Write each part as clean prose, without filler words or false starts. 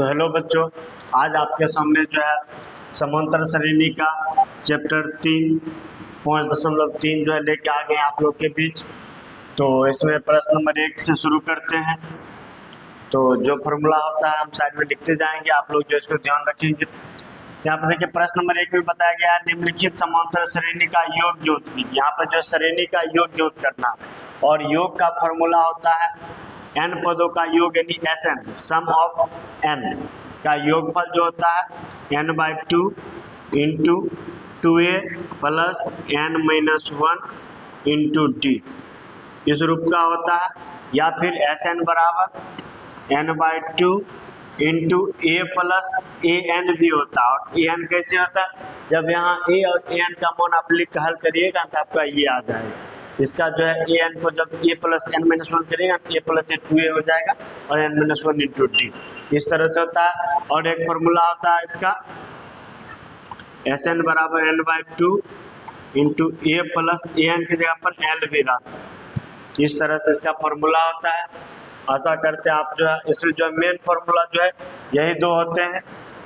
तो हेलो बच्चों, आज आपके सामने जो है समांतर श्रेणी का चैप्टर 3.3 जो है लेके आ गए आप लोग के बीच। तो इसमें प्रश्न नंबर 1 से शुरू करते हैं। तो जो फॉर्मूला होता है हम साइड में लिखते जाएंगे, आप लोग जो इसको ध्यान रखेंगे। यहाँ पर देखिए प्रश्न नंबर 1 में बताया गया है निम्नलिखित समांतर श्रेणी का योग ज्ञात कीजिए। यहाँ पर जो श्रेणी का योग ज्ञात करना और योग का फॉर्मूला होता है n पदों का योग यानी Sn, सम ऑफ n का योगफल जो होता है n/2 into 2a plus n-1 into d इस रूप का होता है। या फिर Sn बराबर n/2 into a plus an भी होता है। और an कैसे होता है, जब यहाँ a और an का मान आप लिख हल करिएगा तो आपका ये आ जाएगा। इसका जो है an को जब a प्लस n-1 करिएगा तो a प्लस 2a हो जाएगा और n-1 इंटू d इस तरह से होता है। और एक फॉर्मूला होता है इसका Sn बराबर n/2 into a plus an की जगह पर l भी रहता है। इस तरह से इसका फॉर्मूला होता है। आशा करते हैं आप जो है इसमें जो मेन फॉर्मूला जो है यही दो होते हैं।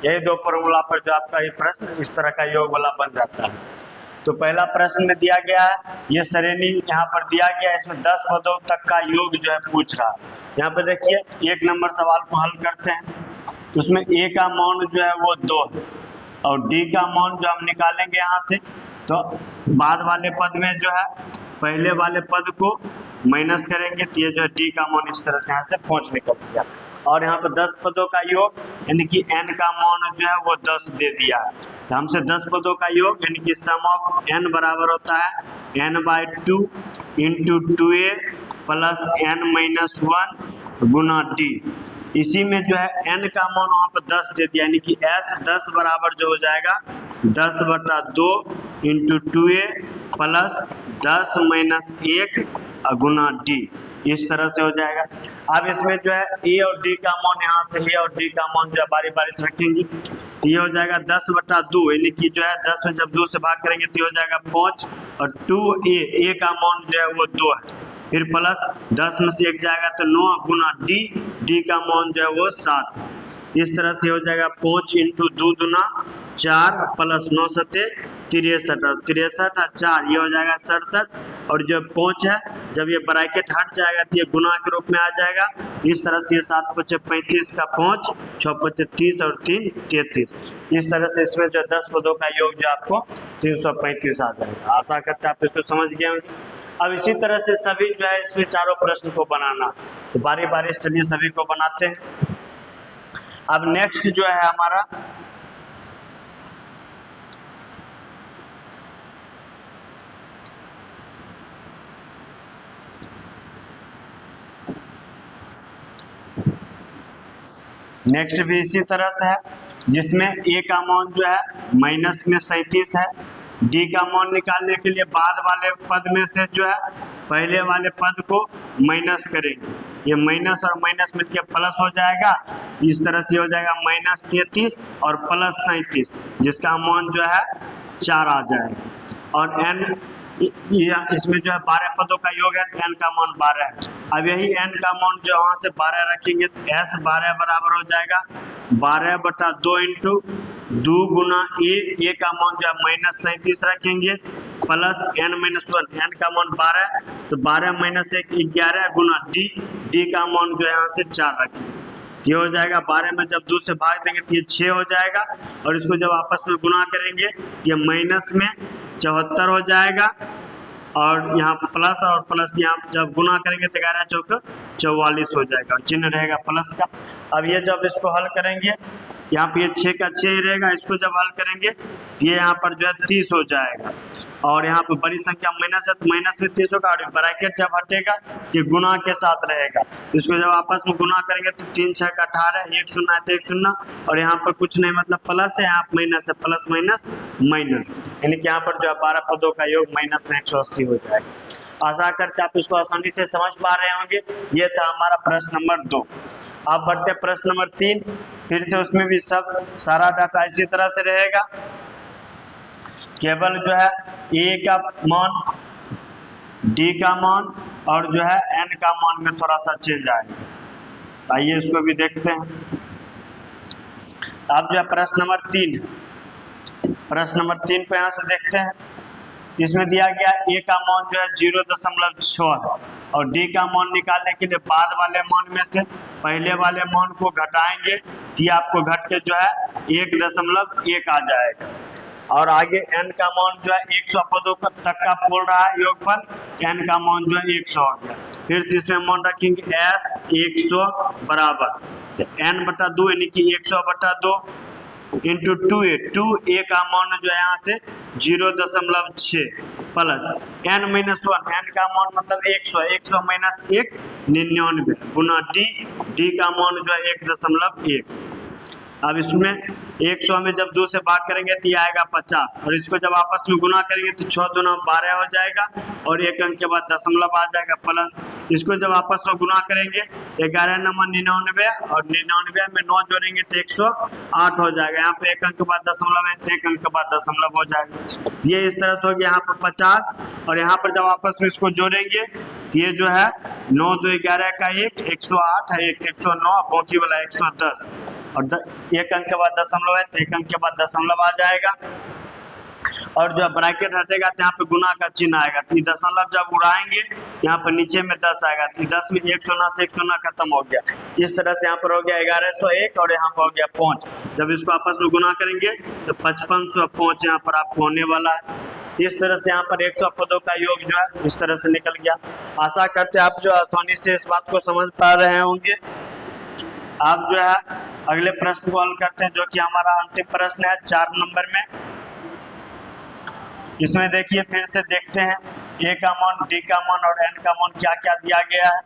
यही दो फॉर्मूला पर जो आपका ये प्रश्न इस तरह का योग वाला बन जाता है। तो पहला प्रश्न में दिया गया है, ये श्रेणी यहाँ पर दिया गया है, इसमें 10 पदों तक का योग जो है पूछ रहा है। यहाँ पर देखिए 1 नंबर सवाल को हल करते हैं। तो उसमें a का मान जो है वो 2 है और d का मान जो हम निकालेंगे यहाँ से, तो बाद वाले पद में जो है पहले वाले पद को माइनस करेंगे तो ये जो है d का मान इस तरह से यहाँ से 5 निकल गया। और यहाँ पर 10 पदों का योग यानी कि n का मान जो है वो 10 दे दिया है। तो हमसे 10 पदों का योग यानी कि सम ऑफ n बराबर होता है n/2 into 2a plus n-1 गुना d। इसी में जो है n का मान वहाँ पर 10 दे दिया यानी कि s 10 बराबर जो हो जाएगा 10/2 इंटू 2a प्लस 10-1 गुना d इस तरह से हो जाएगा। अब इसमें जो है a और d का मान यहाँ से a और d का मान जो है बारी बारी से रखेंगे तो ये हो जाएगा 10/2 यानी कि जो है 10 में जब 2 से भाग करेंगे तो ये हो जाएगा 5 और 2a का मान जो है वो 2 है। फिर प्लस 10 में से 1 जाएगा तो 9 गुना d का मान जो है वो 7 है। इस तरह से हो जाएगा 5 इंटू 2 दूना 4 प्लस 9 सत्ते 63 और 63 और 4 ये हो जाएगा 67। और जो 5 है जब ये ब्रैकेट हट जाएगा तो ये गुना के रूप में आ जाएगा। इस तरह से 7×5 = 35 का 5 6×5 = 30 और 3 33 इस तरह से इसमें जो 10 पदों का योग जो आपको 335 आ जाएगा। आशा करते हैं आप इसको समझ गए होंगे। अब इसी तरह से सभी जो है इसमें चारों प्रश्न को बनाना, तो बारी बारी चलिए सभी को बनाते हैं। अब नेक्स्ट जो है हमारा नेक्स्ट भी इसी तरह से है, जिसमें a का मान जो है माइनस में 37 है। d का मान निकालने के लिए बाद वाले पद में से जो है पहले वाले पद को माइनस करेंगे। ये माइनस और माइनस मिलकर प्लस हो जाएगा। इस तरह से हो जाएगा -33 और प्लस 37 जिसका मान जो है 4 आ जाएगा। और n इसमें जो है 12 पदों का योग है तो n का मान 12 है। अब यही n का मान जो वहाँ से 12 रखेंगे तो s 12 बराबर हो जाएगा 12/2 इंटू 2 गुना a का मान जो है -37 रखेंगे प्लस n-1 n का मान 12 तो 12 - 1 11 गुना d का मान जो है यहाँ से 4 रखेंगे। ये हो जाएगा 12 में जब 2 से भाग देंगे तो ये 6 हो जाएगा। और इसको जब आपस में गुना करेंगे ये माइनस में 74 हो जाएगा और यहाँ प्लस और प्लस यहाँ जब गुना करेंगे तो 11 चौक 44 हो जाएगा, चिन्ह रहेगा प्लस का। अब ये जब इसको हल करेंगे यहाँ पे ये 6 का 6 ही रहेगा, इसको जब हल करेंगे ये यहाँ पर जो है 30 हो जाएगा। और यहाँ पर बड़ी संख्या माइनस है तो माइनस में 30 होगा और ब्रैकेट जब हटेगा ये गुना के साथ रहेगा। इसको जब आपस में गुना करेंगे तो 3 6 का 18 1 0 है तो 1 0 और यहाँ पर कुछ नहीं मतलब प्लस है, यहाँ माइनस है, प्लस माइनस माइनस यानी कि यहाँ पर जो है 12 पदों का योग माइनस में 180 हो जाएगा। आशा करते आप इसको आसानी से समझ पा रहे होंगे। ये था हमारा प्रश्न नंबर 2। अब बढ़ते प्रश्न नंबर 3। फिर से उसमें भी सब सारा डाटा इसी तरह से रहेगा, केवल जो है a का मान d का मान और जो है n का मान में थोड़ा सा चेंज आएगा। आइए इसको भी देखते हैं। अब जो है प्रश्न नंबर 3 है, प्रश्न नंबर 3 को यहाँ से देखते हैं। इसमें दिया गया ए का मान जो है 0.6 है और डी का मान निकालने के लिए बाद वाले मान में से पहले वाले मान को घटाएंगे तो ये आपको घट के जो है 1.1 आ जाएगा। और आगे n का मान जो है 100 पदों तक का बोल रहा है योगफल, n का मान जो है 100 हो गया। फिर से इसमें मान रखेंगे s 100 बराबर तो n/2 यानी कि 100/2 इंटू 2a का मान जो है यहाँ से 0.6 प्लस n-1, n का मान मतलब 100 माइनस 1 99 गुना d का मान जो है 1.1। अब इसमें 100 में जब 2 से भाग करेंगे तो ये आएगा 50 और इसको जब आपस में गुना करेंगे तो 6 दूना 12 हो जाएगा और 1 अंक के बाद दशमलव आ जाएगा प्लस इसको जब आपस में गुना करेंगे तो 11 नंबर 99 और 99 में 9 जोड़ेंगे तो 108 हो जाएगा। यहाँ पे 1 अंक के बाद दशमलव है तो 1 अंक के बाद दशमलव हो जाएगा। ये इस तरह से हो गया यहाँ पर 50 और यहाँ पर जब आपस में इसको जोड़ेंगे तो ये जो है 9 2 11 का 108 है 109 बाकी वाला 110 और 1 अंक के बाद दशमलव है तो 1 अंक के बाद दशमलव आ जाएगा और जो ब्रैकेट हटेगा तो यहाँ पे गुना का चिन्ह आएगा तो दशमलव जब उड़ाएंगे यहाँ पर नीचे में 10 आएगा तो 10 में 1 शून्य से 1 शून्य खत्म हो गया। इस तरह से यहाँ पर हो गया 1101 और यहाँ पर हो गया 5। जब इसको आपस में गुना करेंगे तो 5505 यहाँ पर आपको होने वाला है। इस तरह से यहाँ पर 100 पदों का योग जो है इस तरह से निकल गया। आशा करते आप जो आसानी से इस बात को समझ पा रहे होंगे। आप जो है अगले प्रश्न को हल करते हैं जो कि हमारा अंतिम प्रश्न है 4 नंबर में। इसमें देखिए फिर से देखते हैं ए का मान, डी का मान और एन का मान क्या क्या दिया गया है।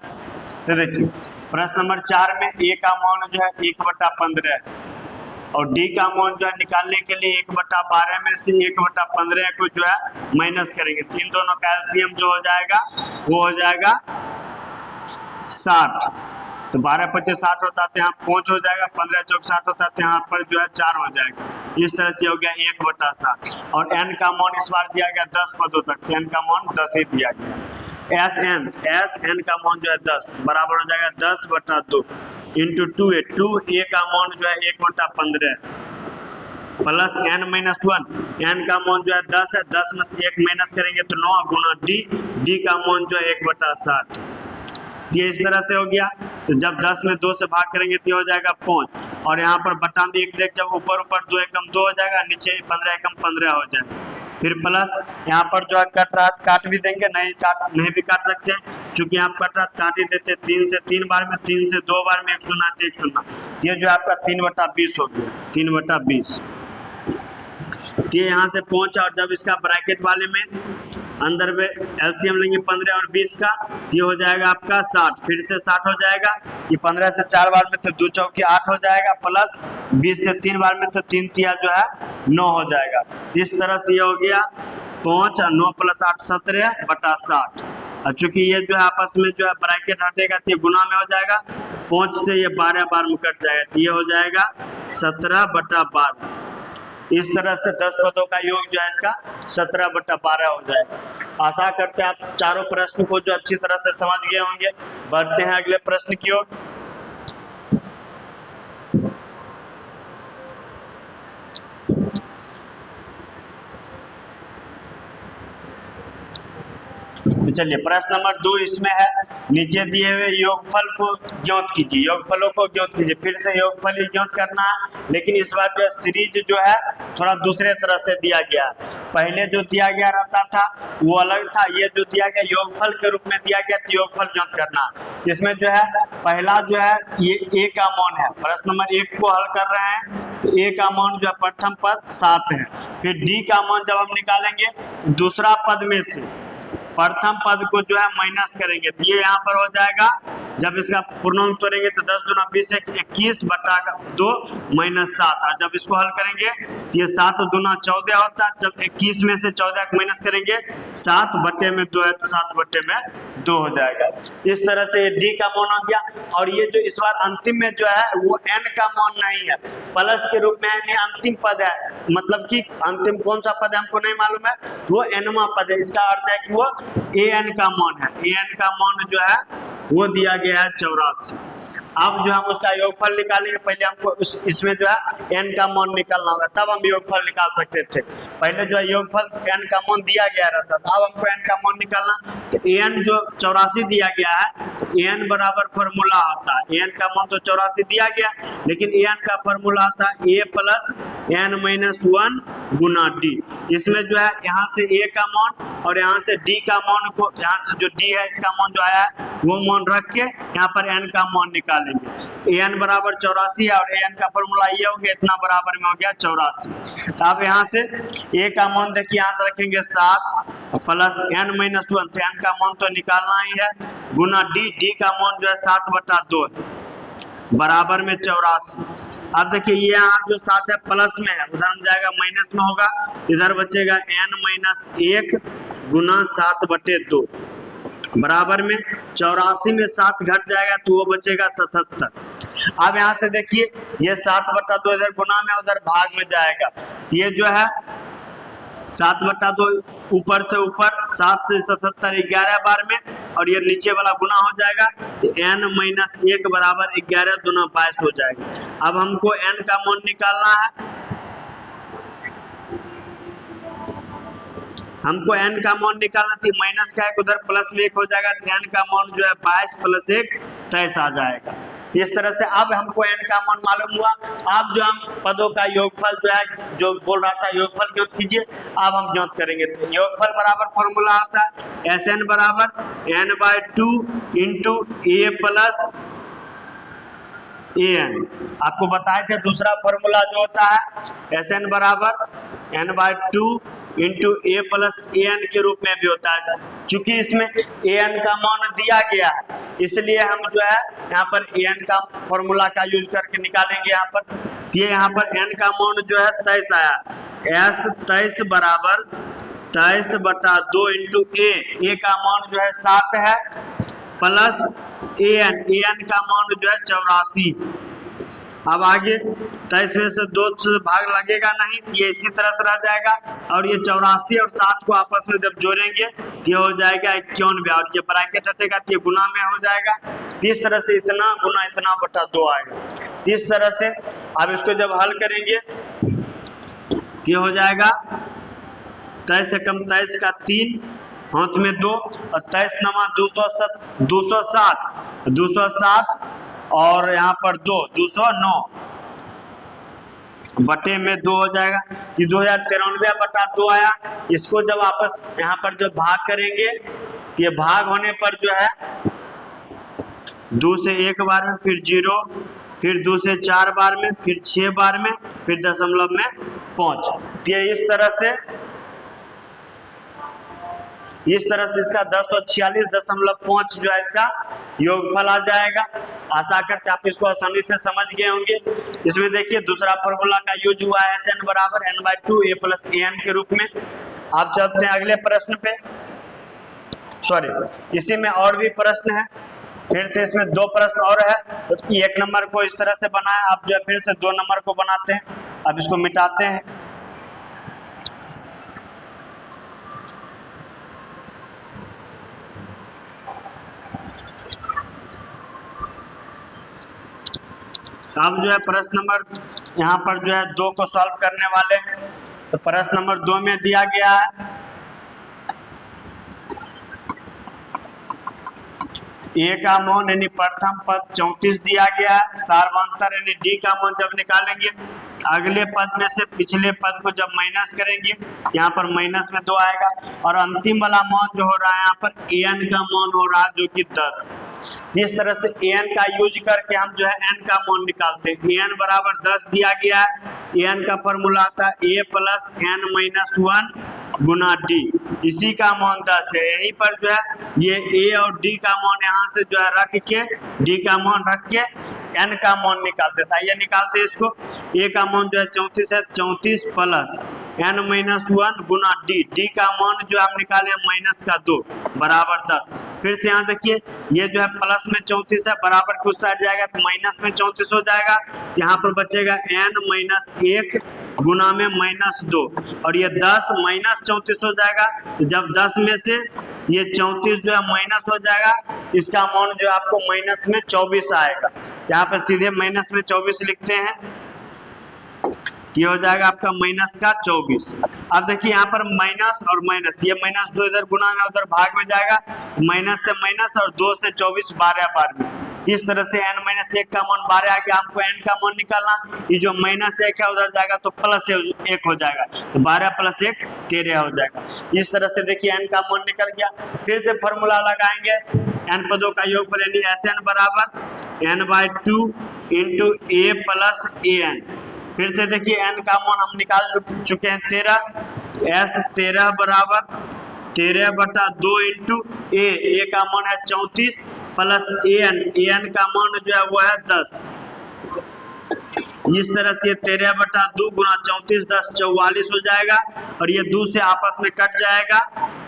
तो देखिए प्रश्न नंबर 4 में ए का मान जो है 1/15 है और डी का मान जो है निकालने के लिए 1/12 में से 1/15 को जो है माइनस करेंगे तो इन दोनों का एलसीएम जो हो जाएगा वो हो जाएगा 60। तो 12×5 60 होता है यहाँ 5 हो जाएगा, 15×4 60 होता है यहाँ पर जो है 4 हो जाएगा। इस तरह से हो गया 1/60 और n का मान इस बार दिया गया 10 पदों तक तो n का मान 10 ही दिया गया। Sn का मान जो है 10 बराबर हो जाएगा 10/2 इंटू 2a का मान जो है 1/15 प्लस n-1 n का मान जो है 10 है 10 में से 1 माइनस करेंगे तो 9 गुना d का मान जो है 1/60। ये इस तरह से हो गया। तो जब 10 में 2 से भाग करेंगे तो हो जाएगा 5 और यहाँ पर बटा में 1 देख जब ऊपर 2 एकम 2 हो जाएगा, नीचे 15 एकम 15 हो जाएगा। फिर प्लस यहाँ पर जो है कट रहा काट भी देंगे, नहीं भी काट सकते हैं क्योंकि यहाँ कट रहा काट ही देते 3 से 3 बार में, 3 से 2 बार में 1 शून्य 1 शून्य। ये जो आपका 3/20 हो गया 3/20। ये यहाँ से पहुंचा और जब इसका ब्रैकेट वाले में अंदर में एलसीएम लेंगे 15 और 20 का ये हो जाएगा आपका 60। फिर से 60 हो जाएगा, ये 15 से 4 बार में तो 2 चौके 8 हो जाएगा प्लस 20 से 3 बार में तो 3 तिया जो है 9 हो जाएगा। इस तरह से ये हो गया 5 और 9 + 8 17/60 और चूंकि ये जो है आपस में जो है ब्रैकेट हटेगा तो ये गुना में हो जाएगा, 5 से ये 12 बार में कट जाएगा तो ये हो जाएगा 17/12। इस तरह से 10 पदों का योग जो है इसका 17/12 हो जाएगा। आशा करते हैं आप चारों प्रश्न को जो अच्छी तरह से समझ गए होंगे। बढ़ते हैं अगले प्रश्न की ओर। तो चलिए प्रश्न नंबर 2 इसमें है नीचे दिए हुए योगफल को ज्ञात कीजिए। योगफलों को ज्ञात कीजिए। फिर से योगफल ही ज्ञात करना है लेकिन इस बार जो सीरीज जो है थोड़ा दूसरे तरह से दिया गया। पहले जो दिया गया रहता था वो अलग था, ये जो दिया गया योगफल के रूप में दिया गया तो योगफल ज्ञात करना। इसमें जो है पहला जो है ये ए का मान है। प्रश्न नंबर 1 को हल कर रहे हैं तो ए का मान जो है प्रथम पद 7 है। फिर डी का मान जब हम निकालेंगे दूसरा पद में से प्रथम पद को जो है माइनस करेंगे तो ये यहाँ पर हो जाएगा। जब इसका पूर्णांक तोड़ेंगे तो 10 दूना 20 21/2 - 7 और जब इसको हल करेंगे तो ये 7 दूना 14 होता है। जब 21 में से 14 को माइनस करेंगे 7/2 है तो 7/2 हो जाएगा। इस तरह से डी का मान हो गया। और ये जो इस बार अंतिम में जो है वो एन का मान नहीं है, प्लस के रूप में यानी अंतिम पद है। मतलब कि अंतिम कौन सा पद है हमको नहीं मालूम है, वो एनवा पद है। इसका अर्थ है कि वो an का मान है। an का मान जो है वो दिया गया है 84। अब जो हम उसका योगफल निकालेंगे, पहले हमको इसमें जो है n का मान निकालना होगा, तब हम योगफल निकाल सकते थे। पहले जो है योगफल n का मान दिया गया रहता था, अब हमको n का मान निकालना, तो n जो 84 दिया गया है, तो n बराबर फॉर्मूला होता है, n का मान तो 84 दिया गया, लेकिन n का फॉर्मूला आता है a plus n minus 1 Guna d। इसमें जो है यहाँ से a का मान और यहाँ से d का मान को, यहाँ से जो d है इसका मान जो आया है वो मान रख के यहाँ पर n का मान निकालेंगे। an बराबर 84 है और an का फॉर्मूला ये हो गया, इतना बराबर में हो गया 84। तो अब यहाँ से a का मान देखिए, यहाँ से रखेंगे 7 प्लस n माइनस 1, तो n का मान तो निकालना ही है, गुना d का मान जो है 7/2 बराबर में 84। अब देखिए ये यहाँ जो 7 है प्लस में है, उधर में जाएगा माइनस में होगा, इधर बचेगा n माइनस 1 गुना 7/2 बराबर में 84 में 7 घट जाएगा तो वो बचेगा 77। अब यहाँ से देखिए ये 7/2 इधर गुना में उधर भाग में जाएगा, ये जो है 7/2 ऊपर से ऊपर 7 से 77 11 बार में, और ये नीचे वाला गुना हो जाएगा, तो n माइनस 1 बराबर 11 दूना 22 हो जाएगा। अब हमको n का मान निकालना है, हमको n का मान निकालना थी, माइनस का 1 उधर प्लस में 1 हो जाएगा, तो n का मान जो है 22 प्लस 1 23 आ जाएगा। इस तरह से अब हमको n का मान मालूम हुआ। अब जो हम पदों का योगफल जो है, जो बोल रहा था योगफल ज्ञात कीजिए, अब हम ज्ञात करेंगे। तो योगफल बराबर फॉर्मूला आता है Sn बराबर n/2 into a plus an। आपको बताए थे दूसरा फॉर्मूला जो होता है Sn बराबर n/2 into a plus an के रूप में भी होता है। चूंकि इसमें an का मान दिया गया है, इसलिए हम जो है यहाँ पर an का फॉर्मूला का यूज करके निकालेंगे। यहाँ पर ये यहाँ पर n का मान जो है 23 आया, s 23 बराबर 23/2 इंटू a का मान जो है 7 है प्लस an का मान जो है 84। अब आगे 23 में से 2 से भाग लगेगा नहीं, ये इसी तरह से रह जाएगा, और ये 84 और 7 को आपस में जब जोड़ेंगे ये हो जाएगा 91, और ये ब्रैकेट हटेगा तो ये गुना में हो जाएगा। इस तरह से इतना गुना इतना बटा 2 आएगा। इस तरह से अब इसको जब हल करेंगे ये हो जाएगा 23 से कम 23 का 3 हाथ में 2 और 23 नमा 207 और यहाँ पर 209 बटे में 2 हो जाएगा। ये 2093/2 आया। इसको जब आपस यहाँ पर जो भाग करेंगे, ये भाग होने पर जो है 2 से 1 बार में, फिर 0, फिर 2 से 4 बार में, फिर 6 बार में, फिर दशमलव में 5। ये इस तरह से इसका 1046.5 जो है इसका योगफल आ जाएगा। आशा करते आप इसको आसानी से समझ गए होंगे। इसमें देखिए दूसरा फॉर्मूला का यूज हुआ है Sn बराबर n/2 a प्लस an के रूप में। आप चलते हैं अगले प्रश्न पे। इसी में और भी प्रश्न है, फिर से इसमें 2 प्रश्न और है। तो 1 नंबर को इस तरह से बनाया, आप जो है फिर से 2 नंबर को बनाते हैं। अब इसको मिटाते हैं। अब जो है प्रश्न नंबर यहाँ पर जो है 2 को सॉल्व करने वाले हैं। तो प्रश्न नंबर 2 में दिया गया है ए का मान यानी प्रथम पद 34 दिया गया है। सार्वंतर यानी डी का मान जब निकालेंगे, अगले पद में से पिछले पद को जब माइनस करेंगे, यहाँ पर माइनस में 2 आएगा, और अंतिम वाला मान जो हो रहा है यहाँ पर an का मान हो रहा है जो कि 10। इस तरह से an का यूज करके हम जो है n का मान निकालते हैं। an बराबर 10 दिया गया है। an का फॉर्मूला आता है a plus n minus 1 Guna d। इसी का मान 10 है। यहीं पर जो है ये a और d का मान यहाँ से जो है रख के, d का मान रख के n का मान निकालते था। ये निकालते इसको, a का मान जो है 34 है, 34 प्लस n माइनस 1 गुना d का मान जो हम निकाले माइनस का 2 बराबर 10। फिर से यहाँ देखिए ये जो है प्लस में 34 है, बराबर कुछ साइड जाएगा तो माइनस में 34 हो जाएगा। यहाँ पर बचेगा n माइनस 1 गुना में माइनस 2, और ये 10 माइनस 34 हो जाएगा। जब 10 में से ये 34 जो है माइनस हो जाएगा, इस इसका अमाउंट जो आपको माइनस में 24 आएगा। यहाँ पे सीधे माइनस में 24 लिखते हैं, ये हो जाएगा आपका माइनस का 24। अब देखिए यहाँ पर माइनस और माइनस, ये माइनस 2 इधर गुना में उधर भाग में जाएगा, तो माइनस से माइनस और 2 से 24 12 बार में। इस तरह से n माइनस 1 का मान 12 आ गया, हमको n का मान निकालना। ये जो माइनस 1 है उधर जाएगा तो प्लस 1 हो जाएगा, तो 12 प्लस 1 13 हो जाएगा। इस तरह से देखिए n का मान निकल गया। फिर से फॉर्मूला लगाएंगे, n पदों का योगफल यानी Sn बराबर n/2 into a plus an। फिर से देखिए n का मान हम निकाल चुके हैं 13, s 13 बराबर 13/2 इंटू a का मान है 34 प्लस an का मान जो है वो है 10। इस तरह से 13/2 गुना 34 10 44 हो जाएगा, और ये 2 से आपस में कट जाएगा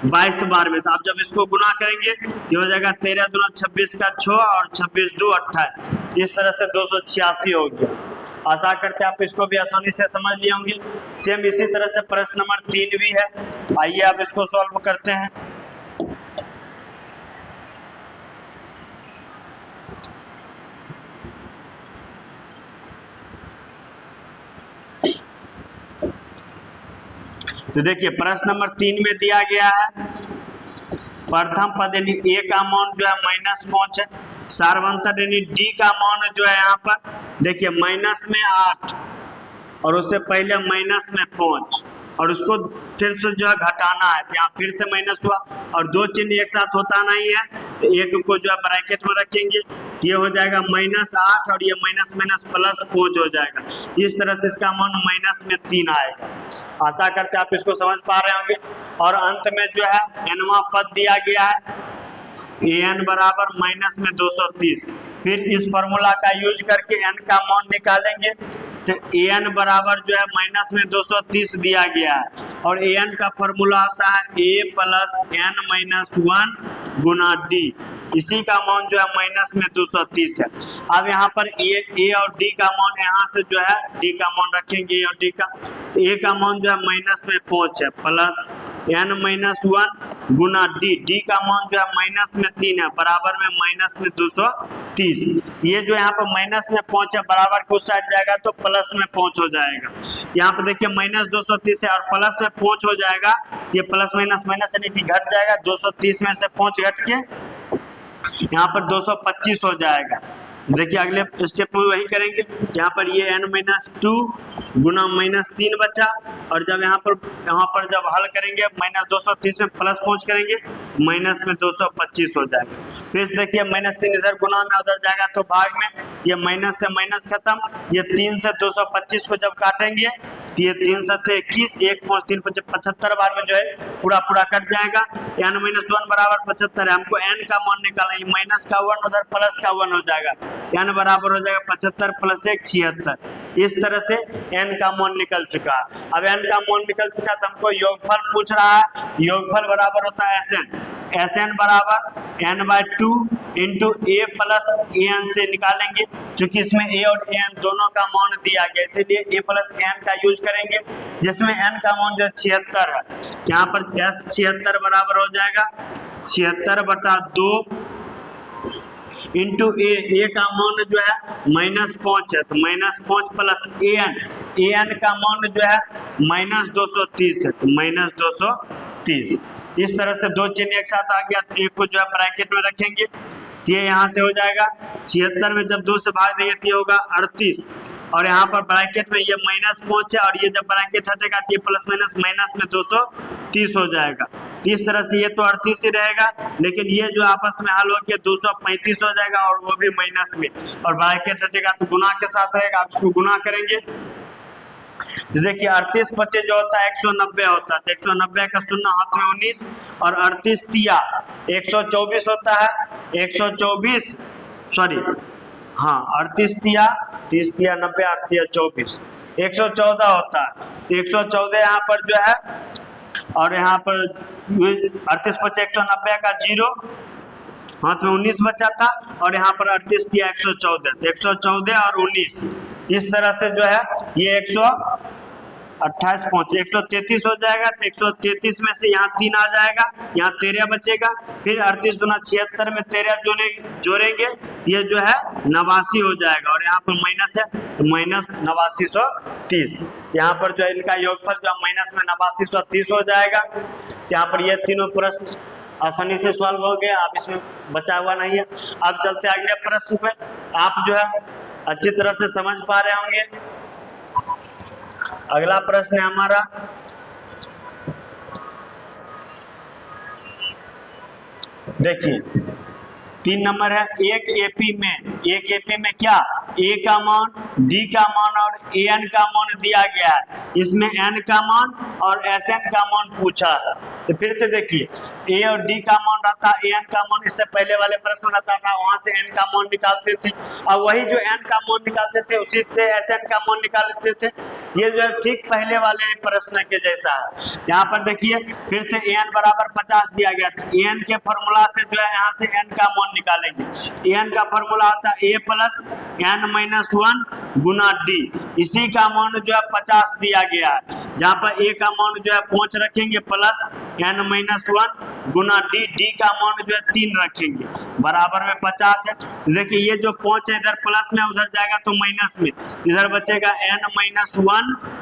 22 बार में। तो आप जब इसको गुना करेंगे तो हो जाएगा 13 दूना 26 का 6 और 26 2 28। इस तरह से 286 हो गया। आशा करते आप इसको भी आसानी से समझ लिए होंगे। सेम इसी तरह से प्रश्न नंबर 3 भी है, आइए आप इसको सॉल्व करते हैं। तो देखिए प्रश्न नंबर 3 में दिया गया है, प्रथम पद यानी a का मान जो है -5 है, सार्वंतर यानी d का मान जो है यहाँ पर देखिए माइनस में 8 और उससे पहले माइनस में 5, और उसको फिर से जो है घटाना है, तो यहाँ फिर से माइनस हुआ और 2 चिन्ह एक साथ होता नहीं है, तो एक को जो है ब्रैकेट में रखेंगे, ये हो जाएगा -8 और ये माइनस माइनस प्लस 5 हो जाएगा। इस तरह से इसका मान -3 आएगा। आशा करते आप इसको समझ पा रहे होंगे। और अंत में जो है nवां पद दिया गया है an बराबर -230। फिर इस फॉर्मूला का यूज करके n का मान निकालेंगे, तो an बराबर जो है -230 दिया गया है, और an का फॉर्मूला आता है a plus n - 1 Guna d। इसी का मान जो है -230 है। अब यहाँ पर a और d का मान यहाँ से जो है d का मान रखेंगे, a और d का, तो a का मान जो है -5 है प्लस n - 1 गुना d का मान जो है -3 है बराबर में -230। ये जो यहाँ पर -5 है बराबर को साइड जाएगा तो प्लस में 5 हो जाएगा। यहाँ पर देखिए -230 है और प्लस में 5 हो जाएगा, ये प्लस माइनस माइनस यानी कि घट जाएगा, 230 में से 5 घट के यहाँ पर 225 हो जाएगा। देखिए अगले स्टेप में वही करेंगे, यहाँ पर ये n-2 गुना -3 बचा, और जब यहाँ पर जब हल करेंगे -230 में प्लस 5 करेंगे माइनस में 225 हो जाएगा। फिर देखिए -3 इधर गुना में उधर जाएगा तो भाग में, ये माइनस से माइनस खत्म, ये 3 से 225 को जब काटेंगे तो ये 3 7 21, 1 5 3 5 75 बार में जो है पूरा कट जाएगा। n-1 बराबर 75 है, हमको n का मान निकालना है, माइनस का 1 उधर प्लस का 1 हो जाएगा, n बराबर हो जाएगा 75 प्लस 1 76। इस तरह से n का मान निकल चुका है। अब n का मान निकल चुका तो हमको योगफल पूछ रहा है, योगफल बराबर होता है Sn बराबर n/2 into a plus an से निकालेंगे, क्योंकि इसमें a और an दोनों का मान दिया गया, इसीलिए a प्लस an का यूज करेंगे, जिसमें n का मान जो 76 है, यहाँ पर s 76 बराबर हो जाएगा 76/2 इंटू a का मान जो है -5 है, तो -5 प्लस an का मान जो है -230 है, तो -230। इस तरह से 2 चिन्ह एक साथ आ गया, तो एक को जो है ब्रैकेट में रखेंगे, तो ये यहाँ से हो जाएगा 76 में जब 2 से भाग देंगे तो ये होगा 38, और यहाँ पर ब्रैकेट में ये -5 है, और ये जब ब्रैकेट हटेगा तो ये प्लस माइनस माइनस में 230 हो जाएगा। इस तरह से ये तो 38 ही रहेगा, लेकिन ये जो आपस में हल होकर 235 हो जाएगा, और वो भी माइनस में, और ब्रैकेट हटेगा तो गुना के साथ रहेगा। आप इसको गुना करेंगे तो देखिए 38 25 जो होता है 190 होता है, तो 190 का 0 हाथ में 19, और 38 तिया 124 होता है, 124 सॉरी हाँ 38 तिया 30 तिया 90 8 तिया 24 114 होता है, तो 114 यहाँ पर जो है, और यहाँ पर 38 25 190 का 0 हाथ में 19 बचा था, और यहाँ पर 38 दिया 114, तो 114 और 19, इस तरह से जो है ये 28 5 133 हो जाएगा। तो 133 में से यहाँ 3 आ जाएगा, यहाँ 13 बचेगा। फिर 38 दूना 76 में 13 जोड़ेंगे, ये जो है 89 हो जाएगा। और यहाँ पर माइनस है तो माइनस 8930। यहाँ पर जो है इनका योगफल जो माइनस में 8930 हो जाएगा। यहाँ पर ये तीनों प्रश्न आसानी से सॉल्व हो गया, आप इसमें बचा हुआ नहीं है। अब चलते हैं अगले प्रश्न पे। आप जो है अच्छी तरह से समझ पा रहे होंगे। अगला प्रश्न है हमारा, देखिए 3 नंबर है। एक एपी में क्या ए का मान, डी का मान और एन का मान दिया गया है। इसमें एन का मान और एस एन का मान पूछा है। तो फिर से देखिए, ए और डी का मान रहता है, एन का मान इससे पहले वाले प्रश्न रहता था, वहां से एन का मान निकालते थे। और वही जो एन का मान निकालते थे उसी से एस एन का मान निकालते थे। ये जो है ठीक पहले वाले प्रश्न के जैसा है। यहाँ पर देखिए फिर से एन बराबर 50 दिया गया था। एन के फॉर्मूला से जो है यहाँ से एन का मान निकालेंगे। एन का फॉर्मूला आता है ए प्लस एन माइनस 1 गुना डी। इसी का मान जो है 50 दिया गया है। जहाँ पर ए का मान जो है 5 रखेंगे प्लस एन माइनस 1 गुना डी। डी का मान जो है 3 रखेंगे, बराबर में 50 है। देखिए ये जो 5 है इधर प्लस में, उधर जाएगा तो माइनस में, इधर बचेगा एन माइनस 1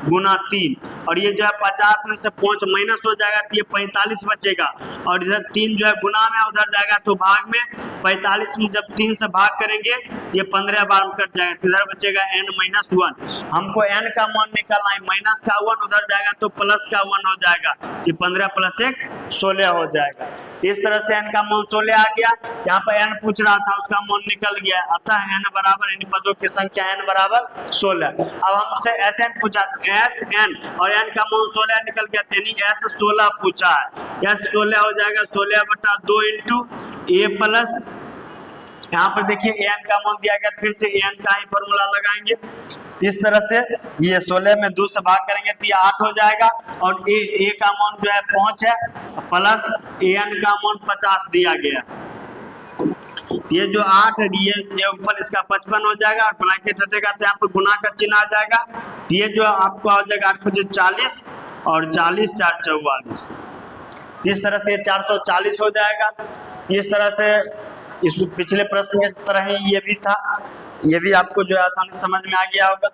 गुना 3। और ये जो है 50 में से 5 माइनस हो जाएगा तो ये 45 बचेगा। और इधर 3 जो है गुना में, उधर जाएगा तो भाग में। 45 में जब 3 से भाग करेंगे ये 15 बार में कट जाएगा, तो इधर बचेगा n माइनस 1। हमको n का मान निकालना है, माइनस का 1 उधर जाएगा तो प्लस का 1 हो जाएगा, ये 15 प्लस 1 16 हो जाएगा। इस तरह से n का मान 16 आ गया। यहाँ पर n पूछ रहा था, उसका मान निकल गया। अतः n बराबर इन पदों की संख्या n बराबर 16। अब हमसे Sn पूछा, Sn और n का मान 16 निकल गया, यानी S 16 पूछा है। S 16 हो जाएगा 16/2 इंटू ए प्लस, यहाँ पर देखिए एन का मान दिया गया, फिर से एन का ही फॉर्मूला लगाएंगे। इस तरह से ये 16 में 2 से भाग करेंगे तो ये 8 हो जाएगा। और ए का मान जो है 5 है प्लस एन का मान 50 दिया गया। ये जो 8 है ये ऊपर इसका 55 हो जाएगा और ब्रैकेट हटेगा तो यहाँ पर गुना का चिन्ह आ जाएगा। ये जो आपको आ जाएगा 8 × 40 और 40 × 4 = 44। इस तरह से 440 हो जाएगा। इस तरह से इस पिछले प्रश्न की तरह ही ये भी था, ये भी आपको जो है आसानी समझ में आ गया होगा।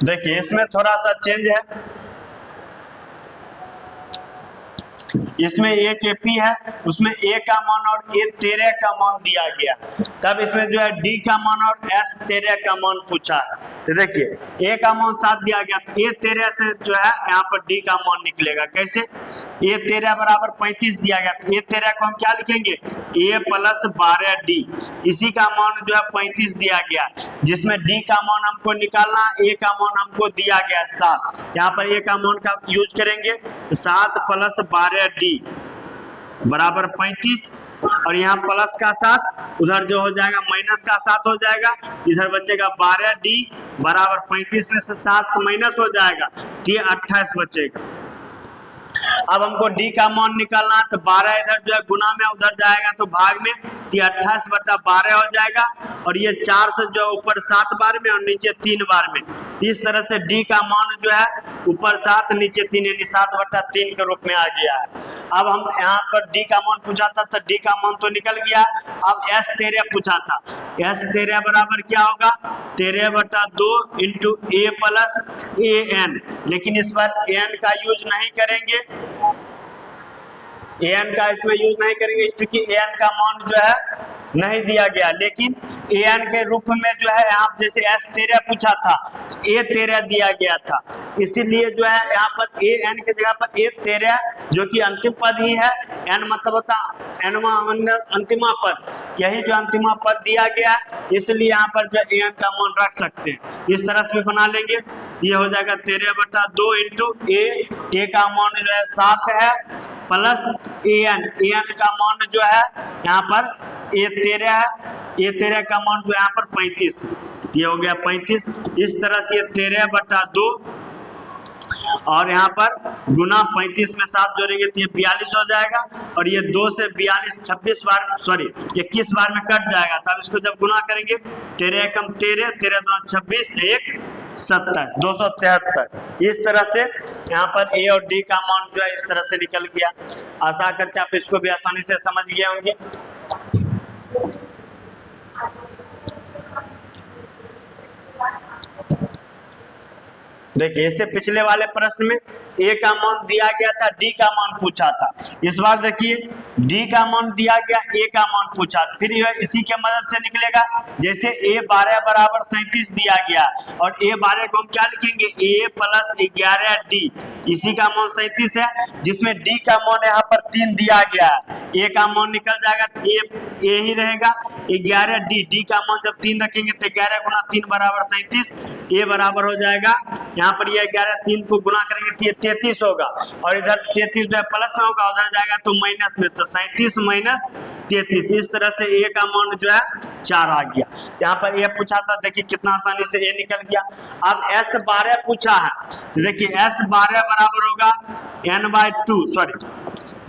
देखिए इसमें थोड़ा सा चेंज है, इसमें एक एपी है, उसमें ए का मान और ए 13 का मान दिया गया। तब इसमें जो है डी का मान और एस 13 का मान पूछा है। तो देखिए ए का मान 7 दिया गया, ए 13 से जो है यहाँ पर डी का मान निकलेगा। कैसे? ए 13 बराबर 35 दिया गया, ए 13 को हम क्या लिखेंगे? ए प्लस 12 डी। इसी का मान जो है 35 दिया गया, जिसमें डी का मान हमको निकालना, ए का मान हमको दिया गया 7। यहाँ पर ए का मान का यूज करेंगे, 7 प्लस 12 डी बराबर 35। और यहाँ प्लस का 7, उधर जो हो जाएगा माइनस का 7 हो जाएगा, इधर बचेगा 12 डी बराबर 35 में से 7 माइनस हो जाएगा तो ये 28 बचेगा। अब हमको डी का मान निकालना है, तो 12 इधर जो है गुना में, उधर जाएगा तो भाग में, तो 28/12 हो जाएगा। और ये 4 से जो ऊपर 7 बार में और नीचे 3 बार में। इस तरह से डी का मान जो है ऊपर 7 नीचे 3 यानी 7/3 के रूप में आ गया है। अब हम यहाँ पर डी का मान पूछा था तो डी का मान तो निकल गया। अब S 13 पूछा था, S 13 बराबर क्या होगा? 13/2 into A plus A N. लेकिन इस बार एन का यूज नहीं करेंगे, एन का इसमें यूज नहीं करेंगे क्योंकि एन का मान जो है नहीं दिया गया। लेकिन एन के रूप में जो है यहाँ जैसे S 13 पूछा था तो ए 13 दिया गया था, इसीलिए जो है यहाँ पर ए एन के जगह पर ए 13 जो कि अंतिम पद ही है। एन मतलब होता अंतिमा पद, यही जो अंतिमा पद दिया गया है, इसलिए यहाँ पर जो एन का मान रख सकते हैं। इस तरह से बना लेंगे, ये हो जाएगा 13/2 इंटू ए का मान जो है 7 है प्लस एन का मान जो है यहाँ पर ए 13 है, ए 13 का मान जो यहाँ पर 35, ये हो गया 35। इस तरह से 13/2 और यहाँ पर गुना 35 में 7 जोड़ेंगे तो ये 42 हो जाएगा, और ये 2 से 42 26 बार 21 बार में कट जाएगा। तब इसको जब गुना करेंगे 13 एकम 13, 13 दूना 26, 1 27, 273। इस तरह से यहाँ पर ए और डी का मान जो है इस तरह से निकल गया। आशा करते हैं आप इसको भी आसानी से समझ गए होंगे। देखिए इससे पिछले वाले प्रश्न में ए का मान दिया गया था, डी का मान पूछा था। इस बार देखिए डी का मान दिया गया, ए का मान पूछा, फिर यह इसी के मदद से निकलेगा। जैसे ए 12 बराबर 37 दिया गया और ए 12 को हम क्या लिखेंगे, ए प्लस 11 डी, इसी का मान 37 है, जिसमें डी का मान यहाँ पर 3 दिया गया है। ए का मान निकल जाएगा तो ए ही रहेगा, 11 डी, डी का मान जब 3 रखेंगे तो 11 गुना 3 बराबर 37, ए बराबर हो जाएगा यहाँ पर ये 11 3 को गुना करेंगे तो ये 33 होगा, और इधर 33 जो है प्लस में होगा, उधर जाएगा तो माइनस में, तो 37 माइनस 33। इस तरह से ए का मान जो है 4 आ गया। यहाँ पर ये पूछा था, देखिए कितना आसानी से ए निकल गया। अब S 12 पूछा है, देखिए S 12 बराबर होगा n/2,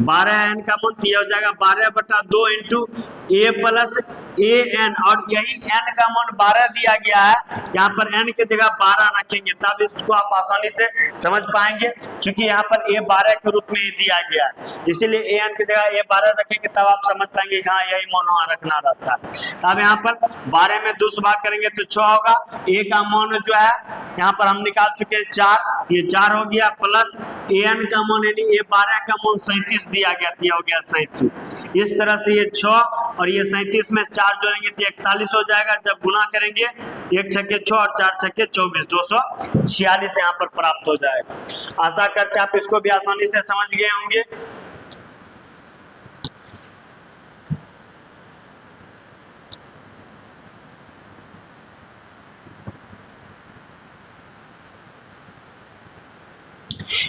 12 n का मान हो जाएगा 12/2 into A plus A N, और यही n का मान 12 दिया गया है, यहाँ पर n की जगह 12 रखेंगे तब इसको आप आसानी से समझ पाएंगे, क्योंकि यहाँ पर a 12 के रूप में ही दिया गया है, इसीलिए ए एन की जगह a 12 रखेंगे तब आप समझ पाएंगे हाँ यही मान वहाँ रखना रहता है। अब यहाँ पर 12 में 2 से भाग करेंगे तो 6 होगा, a का मान जो है यहाँ पर हम निकाल चुके हैं 4, ये 4 हो गया, प्लस ए एन का मान यानी a 12 का मान 37 दिया गया, हो गया 37। इस तरह से ये 6 और ये 37 में 4 जोड़ेंगे तो 41 हो जाएगा, जब गुना करेंगे 1 छक्के 6 और 4 छक्के 24, 246 यहाँ पर प्राप्त हो जाएगा। आशा करते हैं आप इसको भी आसानी से समझ गए होंगे।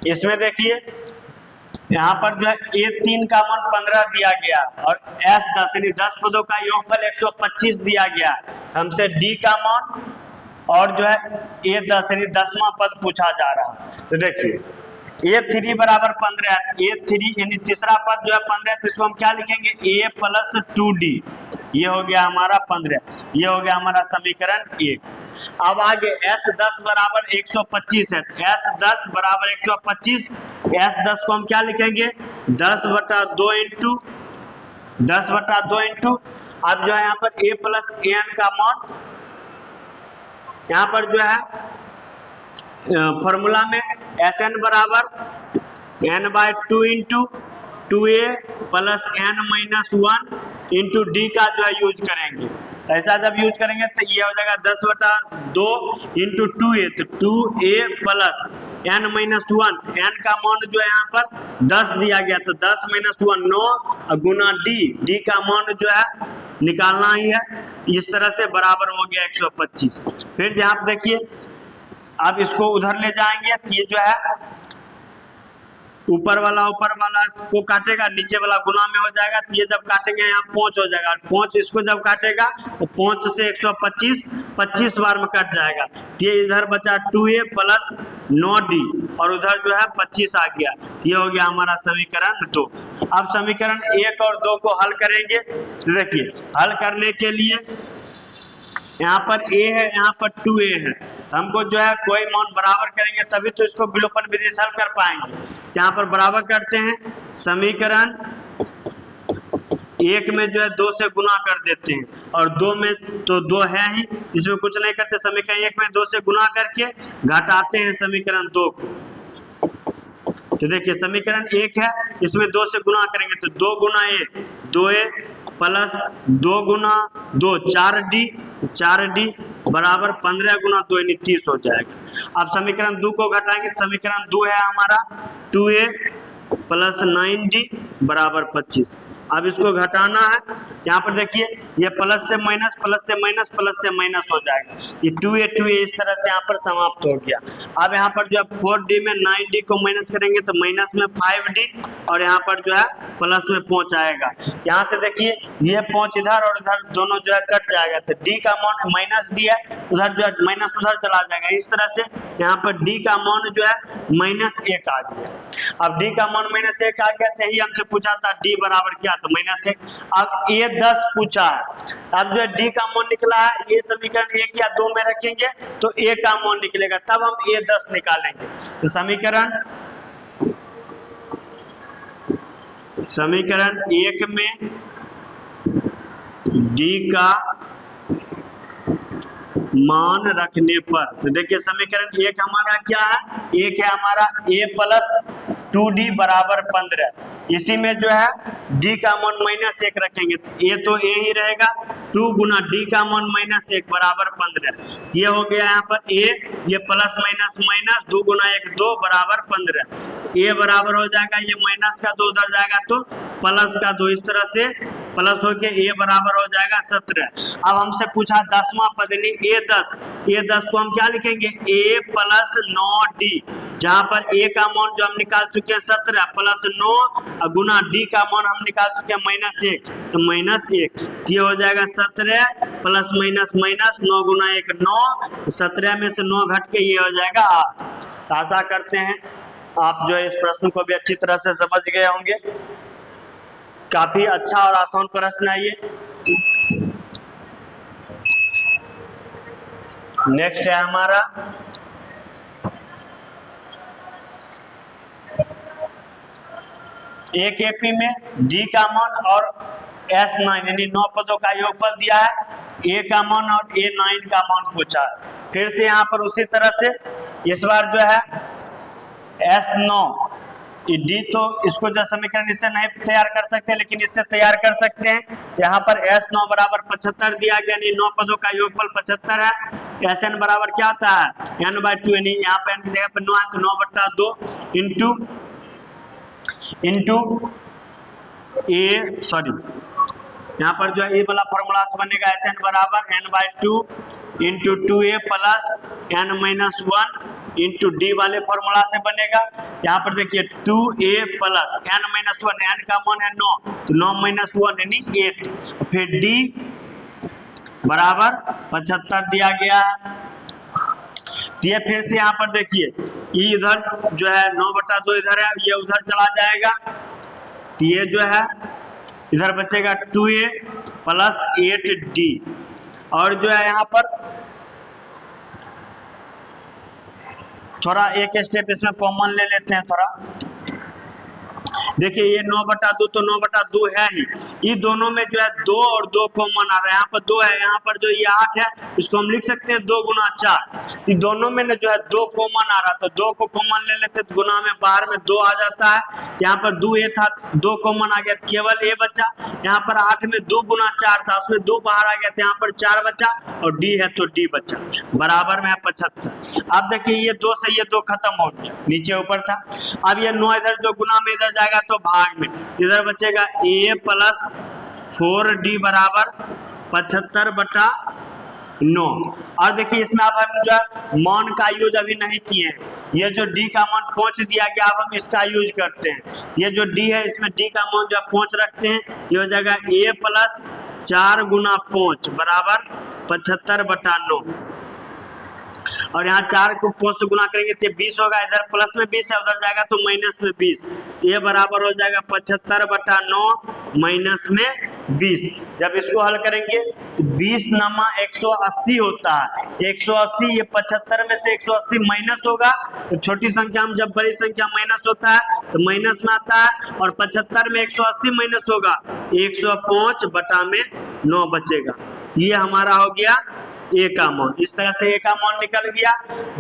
इसमें देखिए यहाँ पर जो है A3 का मान 15 दिया गया और S10 यानी 10 पदों का योगफल 125 दिया गया। हमसे D का मान और जो है A10 यानी 10वां पद पूछा जा रहा है। तो देखिए A3 बराबर 15 है, A3 यानी तीसरा पद जो है 15 है, तो इसको हम क्या लिखेंगे, A प्लस 2D, ये हो गया हमारा 15, ये हो गया हमारा समीकरण 1। अब आगे S10 बराबर 125 है, S10 बराबर 125, S10 को हम क्या लिखेंगे, 10/2 इंटू 10/2 इंटू, अब जो है यहाँ पर A प्लस एन का मान, यहाँ पर जो है फॉर्मूला में Sn बराबर n/2 into 2a plus n-1 into D का जो है यूज करेंगे। ऐसा जब यूज करेंगे तो ये हो जाएगा 10/2 इंटू 2a, तो 2a प्लस n-1, n का मान जो है यहाँ पर 10 दिया गया, तो 10 - 1 9 गुना डी का मान जो है निकालना ही है। इस तरह से बराबर हो गया 125। फिर यहाँ पे देखिए अब इसको उधर ले जाएंगे तो ये जो है ऊपर वाला को काटेगा, नीचे वाला गुना में हो जाएगा, तो ये जब काटेंगे यहाँ 5 हो जाएगा, 5 इसको जब काटेगा तो 5 से 125 25 बार में कट जाएगा, तो ये इधर बचा 2a प्लस 9d और उधर जो है 25 आ गया, तो ये हो गया हमारा समीकरण 2। अब समीकरण 1 और 2 को हल करेंगे। देखिए हल करने के लिए यहाँ पर a है, यहाँ पर 2a है, तो हमको जो है कोई मान बराबर करेंगे तभी तो इसको विलोपन विधि से हल कर पाएंगे। यहाँ पर बराबर करते हैं, समीकरण 1 में जो है 2 से गुना कर देते हैं और 2 में तो 2 है ही, इसमें कुछ नहीं करते, समीकरण 1 में 2 से गुना करके घटाते हैं समीकरण 2 को। तो देखिए समीकरण 1 है, इसमें 2 से गुना करेंगे तो 2 गुना a 2a plus 2 Guna 2 4d बराबर 15 गुना 2 यानी 30 हो जाएगा। अब समीकरण 2 को घटाएंगे, समीकरण 2 है हमारा 2a प्लस 9d बराबर 25, अब इसको घटाना है, यहाँ पर देखिए ये प्लस से माइनस, प्लस से माइनस, प्लस से माइनस हो जाएगा, ये 2a इस तरह से यहाँ पर समाप्त हो गया। अब यहाँ पर जो है 4d में 9d को माइनस करेंगे तो माइनस में 5d और यहाँ पर जो है प्लस में 5 आएगा। यहाँ से देखिए ये 5 इधर और इधर दोनों जो है कट जाएगा, तो d का मान माइनस d है, उधर जो है माइनस उधर चला जाएगा। इस तरह से यहाँ पर d का मान जो है -1 आ गया। अब d का मान -1 आ गया, तो ही हमसे पूछा था d बराबर क्या, तो -1। अब a10 पूछा है, अब जो है d का मान निकला है, ये समीकरण 1 या 2 में रखेंगे तो a का मान निकलेगा, तब हम a10 निकालेंगे। तो समीकरण 1 में d का मान रखने पर, तो देखिए समीकरण 1 हमारा क्या है, एक है हमारा a प्लस 2d बराबर 15, इसी में जो है d का मान -1 रखेंगे, तो a तो a ही रहेगा, 2 गुना d का मान -1 बराबर 15, ये हो गया यहाँ पर a, ये प्लस माइनस माइनस 2 गुना 1 2 बराबर 15, तो a बराबर हो जाएगा, ये माइनस का 2 उधर जाएगा तो प्लस का 2, इस तरह से प्लस होके a बराबर हो जाएगा 17। अब हमसे पूछा 10वां पद यानी a10 को हम क्या लिखेंगे, a प्लस 9d, जहाँ पर a का मान जो हम निकाल चुके हैं 17 प्लस 9 गुना d का मान हम निकाल चुके हैं -1, तो -1, ये हो जाएगा 17 प्लस माइनस माइनस 9 गुना 1 9, तो 17 में से 9 घट के ये हो जाएगा 8। तो आशा करते हैं आप जो है इस प्रश्न को भी अच्छी तरह से समझ गए होंगे। काफी अच्छा और आसान प्रश्न है ये। नेक्स्ट है हमारा एक एपी में d का मान और S9 यानी 9 पदों का योगफल दिया है, a का मान और A9 का मान पूछा है। फिर से यहाँ पर उसी तरह से इस बार जो है S9 d, तो इसको जो समीकरण इससे नहीं तैयार कर सकते लेकिन इससे तैयार कर सकते हैं। यहाँ पर S9 बराबर 75 दिया गया, यानी 9 पदों का योगफल 75 है। Sn बराबर क्या आता है, n/2, यानी यहाँ पे n की जगह पर 9 है तो 9/2 इंटू यहाँ पर जो है ए वाला फॉर्मूला से बनेगा Sn बराबर n/2 into 2a plus n-1 into d वाले फॉर्मूला से बनेगा। यहाँ पर देखिए 2a प्लस n-1, n का मान है 9 तो 9 - 1 यानी 8, फिर d बराबर 75 दिया गया है। ये फिर से यहाँ पर देखिए ये इधर जो है 9/2 इधर है, ये उधर चला जाएगा, तो ये जो है इधर बचेगा 2a प्लस 8d, और जो है यहाँ पर थोड़ा एक स्टेप इसमें कॉमन ले लेते हैं थोड़ा। देखिए ये 9/2 तो 9/2 है ही, ये दोनों में जो है 2 और 2 कॉमन आ रहा है, यहाँ पर 2 है, यहाँ पर जो ये 8 है इसको हम लिख सकते हैं 2 गुना 4, ये दोनों में जो है 2 कॉमन आ रहा तो 2 को कॉमन ले लेते तो गुना में बाहर में 2 आ जाता है। यहाँ पर 2a था 2 कॉमन आ गया तो केवल a बचा, यहाँ पर 8 में 2 गुना 4 था उसमें 2 बाहर आ गया तो यहाँ पर 4 बचा और d है तो d बचा, बराबर में है 75। अब देखिए ये 2 से ये 2 खत्म हो गया, नीचे ऊपर था। अब ये 9 इधर जो गुना में इधर जाएगा तो भाग में, इधर बचेगा a प्लस 4d बराबर 75/9। और देखिए इसमें अब हम जो है मान का यूज अभी नहीं किए हैं, ये जो d का मान 5 दिया गया अब हम इसका यूज करते हैं। ये जो d है इसमें d का मान जो 5 रखते हैं, ये हो जाएगा a प्लस 4 गुना 5 बराबर 75/9, और यहाँ 4 को 5 से गुना करेंगे तो 20 होगा, इधर प्लस में 20 है उधर जाएगा तो माइनस में 20, ये बराबर हो जाएगा 75/9 माइनस में 20। जब इसको हल करेंगे 20 नमा 180 होता है, 180 ये 75 में से 180 माइनस होगा तो छोटी संख्या में जब बड़ी संख्या माइनस होता है तो माइनस में आता है, और 75 में 180 माइनस होगा 105/9 बचेगा। ये हमारा हो गया a का मान। इस तरह से a का मान निकल गया,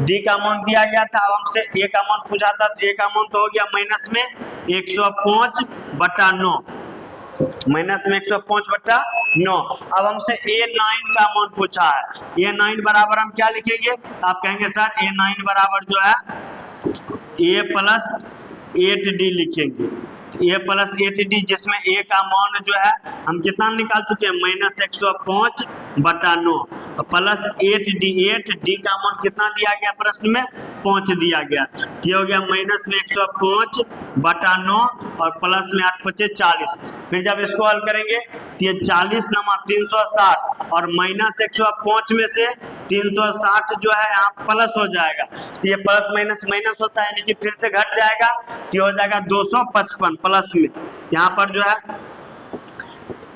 d का मान दिया गया था, अब हमसे a का मान पूछा था तो a का मान तो हो गया माइनस में 105/9, माइनस में 105/9। अब हमसे a9 का मान पूछा है, a9 बराबर हम क्या लिखेंगे, आप कहेंगे सर a9 बराबर जो है a प्लस 8d लिखेंगे, a प्लस 8d, जिसमें a का मान जो है हम कितना निकाल चुके हैं, -105/9 प्लस 8d, 8d का मान कितना दिया गया प्रश्न में, 5 दिया गया। ये हो गया -105/9 और प्लस में 8 × 5 = 40। फिर जब इसको हल करेंगे तो ये 40 × 360 और -105 में से 360 जो है यहाँ प्लस हो जाएगा, ये प्लस माइनस माइनस होता है, यानी कि फिर से घट जाएगा, तो हो जाएगा 255 प्लस में, यहाँ पर जो है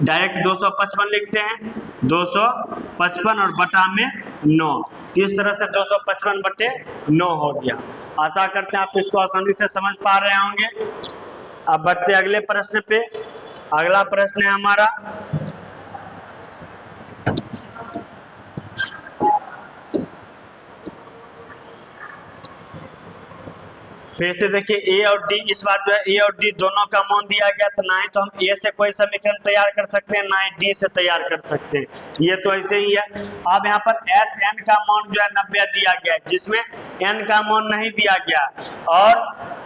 डायरेक्ट 255 लिखते हैं, 255 और बटा में 9, तो इस तरह से 255/9 हो गया। आशा करते हैं आप इसको आसानी से समझ पा रहे होंगे। अब बढ़ते अगले प्रश्न पे। अगला प्रश्न है हमारा फिर से देखिए ए और डी, इस बार जो है ए और डी दोनों का मान दिया गया, तो ना ही तो हम ए से कोई समीकरण तैयार कर सकते हैं, ना ही डी से तैयार कर सकते हैं, ये तो ऐसे ही है। अब यहाँ पर एस एन का मान जो है 90 दिया गया है, जिसमें एन का मान नहीं दिया गया और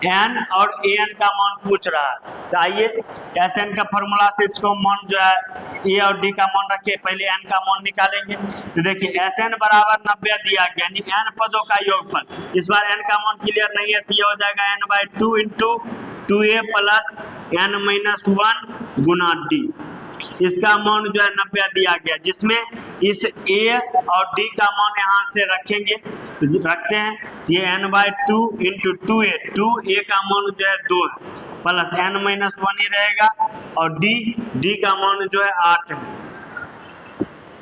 एन और ए एन का मान पूछ रहा है। तो आइए एस एन का फॉर्मूला से इसको मान जो है ए और डी का मान रखे, पहले एन का मान निकालेंगे। तो देखिए एस एन बराबर 90 दिया गया, यानी एन पदों का योगफल। इस बार एन का मान क्लियर नहीं है, तो ये हो जाएगा n/2 × 2a प्लस n-1 गुना d। इसका मान जो है 90 दिया गया, जिसमें इस a और d का मान यहाँ से रखेंगे, तो रखते हैं, ये n/2 × 2a, 2a का मान जो है 2 है प्लस n-1 ही रहेगा और d का मान जो है 8 है,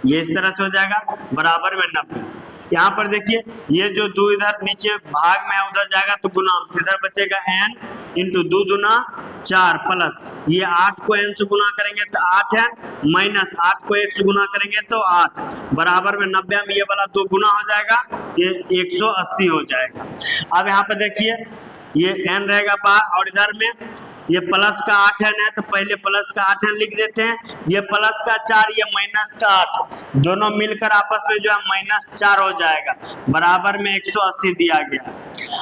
ये इस तरह से हो जाएगा बराबर में 90। यहाँ पर देखिए ये जो 2 इधर नीचे भाग में है उधर जाएगा तो गुना, इधर बचेगा n × 2 दूना 4 प्लस ये 8 को n से गुना करेंगे तो 8 है, माइनस 8 को 1 से गुना करेंगे तो 8 बराबर में 90 में ये वाला 2 गुना हो जाएगा, ये 180 हो जाएगा। अब यहाँ पर देखिए ये n रहेगा बाहर और इधर में ये प्लस का 8 है ना, तो पहले प्लस का 8 है लिख देते हैं, ये प्लस का 4 ये माइनस का 8 दोनों मिलकर आपस में जो है -4 हो जाएगा, बराबर में 180 दिया गया।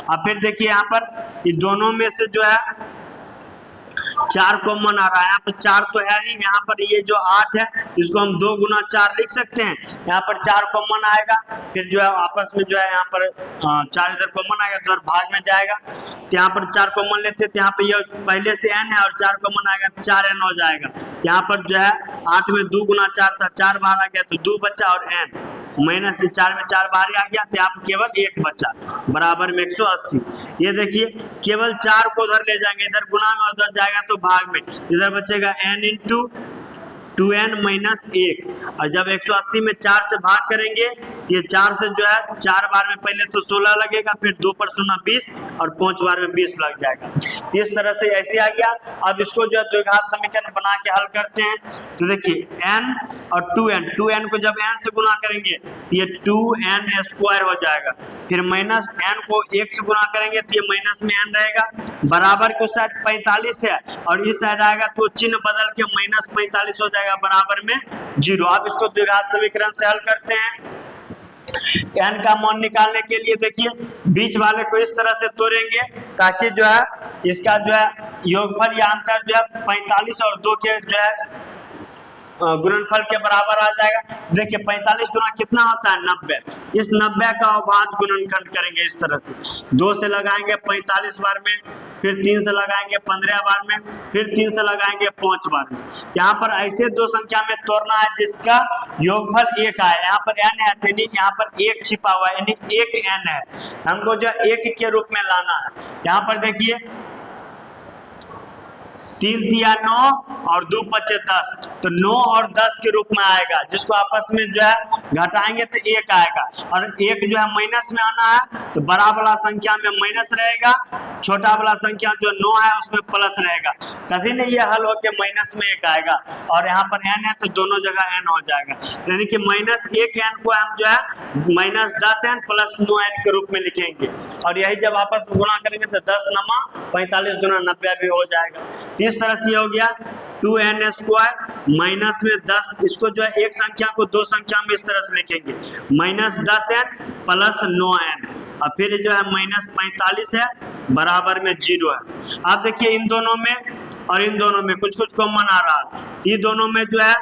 अब फिर देखिए यहाँ पर ये दोनों में से जो है 4 कॉमन आ रहा है, यहाँ पर 4 तो है ही, यहाँ पर ये जो 8 है इसको हम 2 × 4 लिख सकते हैं, यहाँ पर 4 कॉमन आएगा, फिर जो है आपस में जो है यहाँ पर 4 इधर कॉमन आएगा, इधर भाग में जाएगा, तो यहाँ पर 4 कॉमन लेते हैं, तो यहाँ पर ये पहले से n है और 4 कॉमन आएगा तो 4n हो जाएगा। यहाँ पर जो है 8 में 2 × 4 था, 4 बाहर आ गया तो 2 बचा और n माइनस से 4 में 4 बाहर आ गया, तो यहाँ पर केवल 1 बचा, बराबर में 180। ये देखिए केवल 4 को उधर ले जाएंगे, इधर गुना में उधर जाएगा तो भाग में, इधर बचेगा n × 2n - 1 और जब 180 में 4 से भाग करेंगे तो ये 4 से जो है 4 बार में पहले तो 16 लगेगा, फिर 2 पर 0 20 और 5 बार में 20 लग जाएगा। इस तरह से ऐसे आ गया। अब इसको जो है द्विघात समीकरण बना के हल करते हैं। तो देखिए n और 2n को जब n से गुना करेंगे तो ये 2n² हो जाएगा, फिर माइनस n को 1 से गुना करेंगे तो ये माइनस में n रहेगा, बराबर को साइड 45 है और इस साइड आएगा तो चिन्ह बदल के -45 हो जाएगा, बराबर में 0। अब इसको द्विघात समीकरण से हल करते हैं। n का मान निकालने के लिए देखिए बीच वाले को इस तरह से तोड़ेंगे ताकि जो है इसका जो है योगफल या अंतर जो है 45 और 2 के जो है गुणनफल के बराबर आ जाएगा। देखिए 45 गुना कितना होता है 90, इस 90 का अभाज्य गुणनखंड करेंगे इस तरह से, 2 से लगाएंगे 45 बार में, फिर 3 से लगाएंगे 15 बार में, फिर 3 से लगाएंगे 5 बार में। यहाँ पर ऐसे 2 संख्या में तोड़ना है जिसका योगफल 1 आए। यहाँ पर n है यानी यहाँ पर 1 छिपा हुआ है, यानी 1 n है, हमको जो 1 के रूप में लाना है। यहाँ पर देखिए 3 × 9 और 2 × 10, तो 9 और 10 के रूप में आएगा, जिसको आपस में जो है घटाएंगे तो 1 आएगा और 1 जो है माइनस में आना है, तो बड़ा वाला संख्या में माइनस रहेगा, छोटा वाला संख्या जो 9 है उसमें प्लस रहेगा, तभी नहीं ये हल होकर माइनस में 1 आएगा। और यहाँ पर n है तो दोनों जगह n हो जाएगा, यानी कि -1n को हम जो है -10n + 9n के रूप में लिखेंगे और यही जब आपस में गुणा करेंगे तो 10 × 45 × 90 भी हो जाएगा। इस तरह से हो गया 2n² माइनस में 10, इसको जो है एक संख्या को 2 संख्या में इस तरह से लिखेंगे -10n + 9n और फिर जो है -45 है, बराबर में 0 है। अब देखिए इन दोनों में और इन दोनों में कुछ कुछ कॉमन आ रहा, ये दोनों में जो है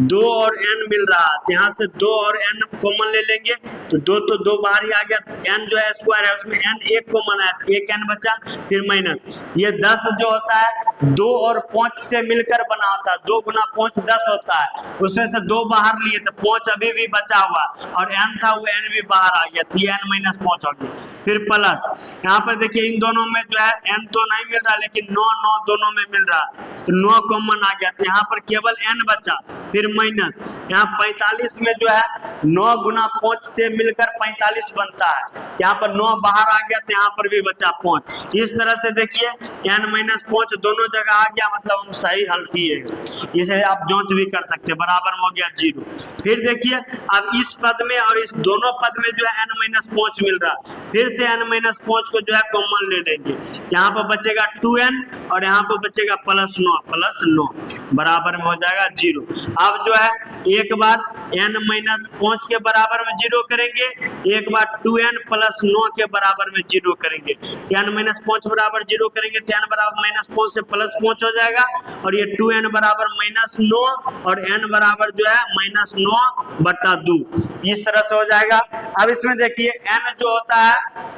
2 और n मिल रहा है, तो यहाँ से 2 और n कॉमन ले लेंगे तो 2 तो 2 बाहर ही आ गया, n जो है स्क्वायर है उसमें n एक कॉमन आया तो एक n बचा, फिर माइनस ये 10 जो होता है 2 और 5 से मिलकर बना होता है, 2 गुना 5 10 होता है, उसमें से 2 बाहर लिए तो 5 अभी भी बचा हुआ और n था वो n भी बाहर आ गया, तो n माइनस 5 हो गया, फिर प्लस यहाँ पर देखिए इन दोनों में जो है n तो नहीं मिल रहा लेकिन 9 9 दोनों में मिल रहा, तो 9 कॉमन आ गया, तो यहाँ पर केवल n बचा, फिर माइनस यहाँ 45 में जो है 9 गुना 5 से मिलकर 45 बनता है, यहाँ पर 9 बाहर आ गया तो यहाँ पर भी बचा 5, इस तरह से देखिए n माइनस 5 दोनों जगह आ गया, मतलब हम सही हल किए, इसे आप जांच भी कर सकते हैं, बराबर हो गया 0। फिर देखिए अब इस पद में और इस दोनों पद में जो है n माइनस 5 मिल रहा, फिर से n माइनस 5 को जो है कॉमन ले लेंगे, यहाँ पर बचेगा 2n और यहाँ पर बचेगा प्लस 9 बराबर में हो जाएगा 0। अब जो है एक बार n माइनस 5 के बराबर में 0 करेंगे, एक बार 2n प्लस 9 के बराबर में 0 करेंगे, n माइनस 5 बराबर 0 करेंगे तो n बराबर माइनस 5 से प्लस 5 हो जाएगा और ये 2n बराबर माइनस 9 और n बराबर जो है माइनस 9 बटा 2, इस तरह से हो जाएगा। अब इसमें देखिए n जो होता है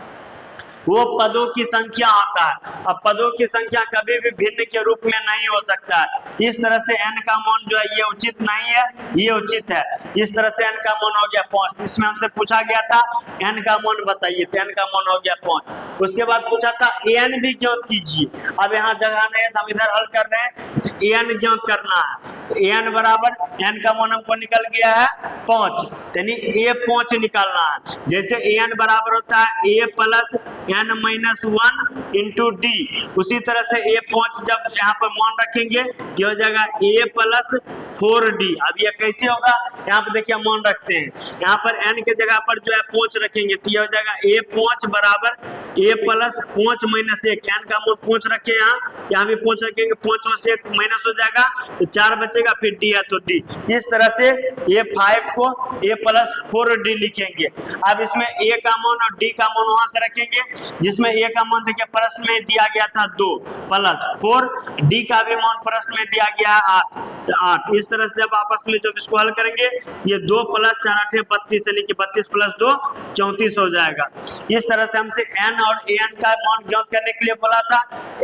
वो पदों की संख्या होता है, अब पदों की संख्या कभी भी भिन्न के रूप में नहीं हो सकता है, इस तरह से n का मान जो है ये उचित नहीं है, ये उचित है, इस तरह से n का मान हो गया 5। इसमें हमसे पूछा गया था n का मान बताइए, तो n का मान हो गया 5। उसके बाद पूछा था an भी ज्ञात कीजिए, अब यहाँ जगह नहीं है तो हम इधर हल कर रहे हैं, तो an ज्ञात करना है, तो an बराबर n का मान हमको निकल गया है 5, यानी a5 निकालना है, जैसे an बराबर होता है a plus n minus 1 into D, उसी तरह से a5 जब यहाँ पर मान रखेंगे ये हो जाएगा a प्लस 4d। अब ये कैसे होगा, यहाँ पर देखिए मान रखते हैं, यहाँ पर n के जगह पर जो है 5 रखेंगे तो ये हो जाएगा a5 बराबर a प्लस 5 माइनस 1, n का मान 5 रखे यहाँ भी 5 रखेंगे, 5 में से 1 माइनस हो जाएगा तो 4 बचेगा, फिर d है तो d, इस तरह से a5 को a प्लस 4d लिखेंगे। अब इसमें a का मान और d का मान वहां से रखेंगे, जिसमें a का मान देखिए प्रश्न में दिया गया था 2 प्लस 4, d का भी मान प्रश्न में दिया गया है 8, तो 8, इस तरह से जब आपस में जब इसको हल करेंगे ये 2 प्लस 4 8 32 यानी कि 32 प्लस 2 34 हो जाएगा। इस तरह से हमसे n और an का मान ज्ञात करने के लिए बोला था,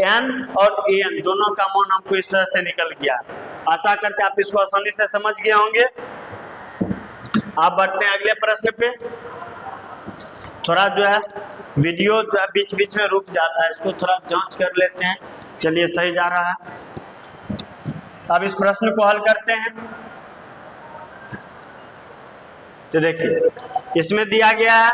n और an दोनों का मान हमको इस तरह से निकल गया। आशा करते आप इसको आसानी से समझ गए होंगे। आप बढ़ते हैं अगले प्रश्न पे। थोड़ा जो है वीडियो जो है बीच बीच में रुक जाता है, इसको थोड़ा जांच कर लेते हैं। चलिए सही जा रहा है। अब इस प्रश्न को हल करते हैं। तो देखिए इसमें दिया गया है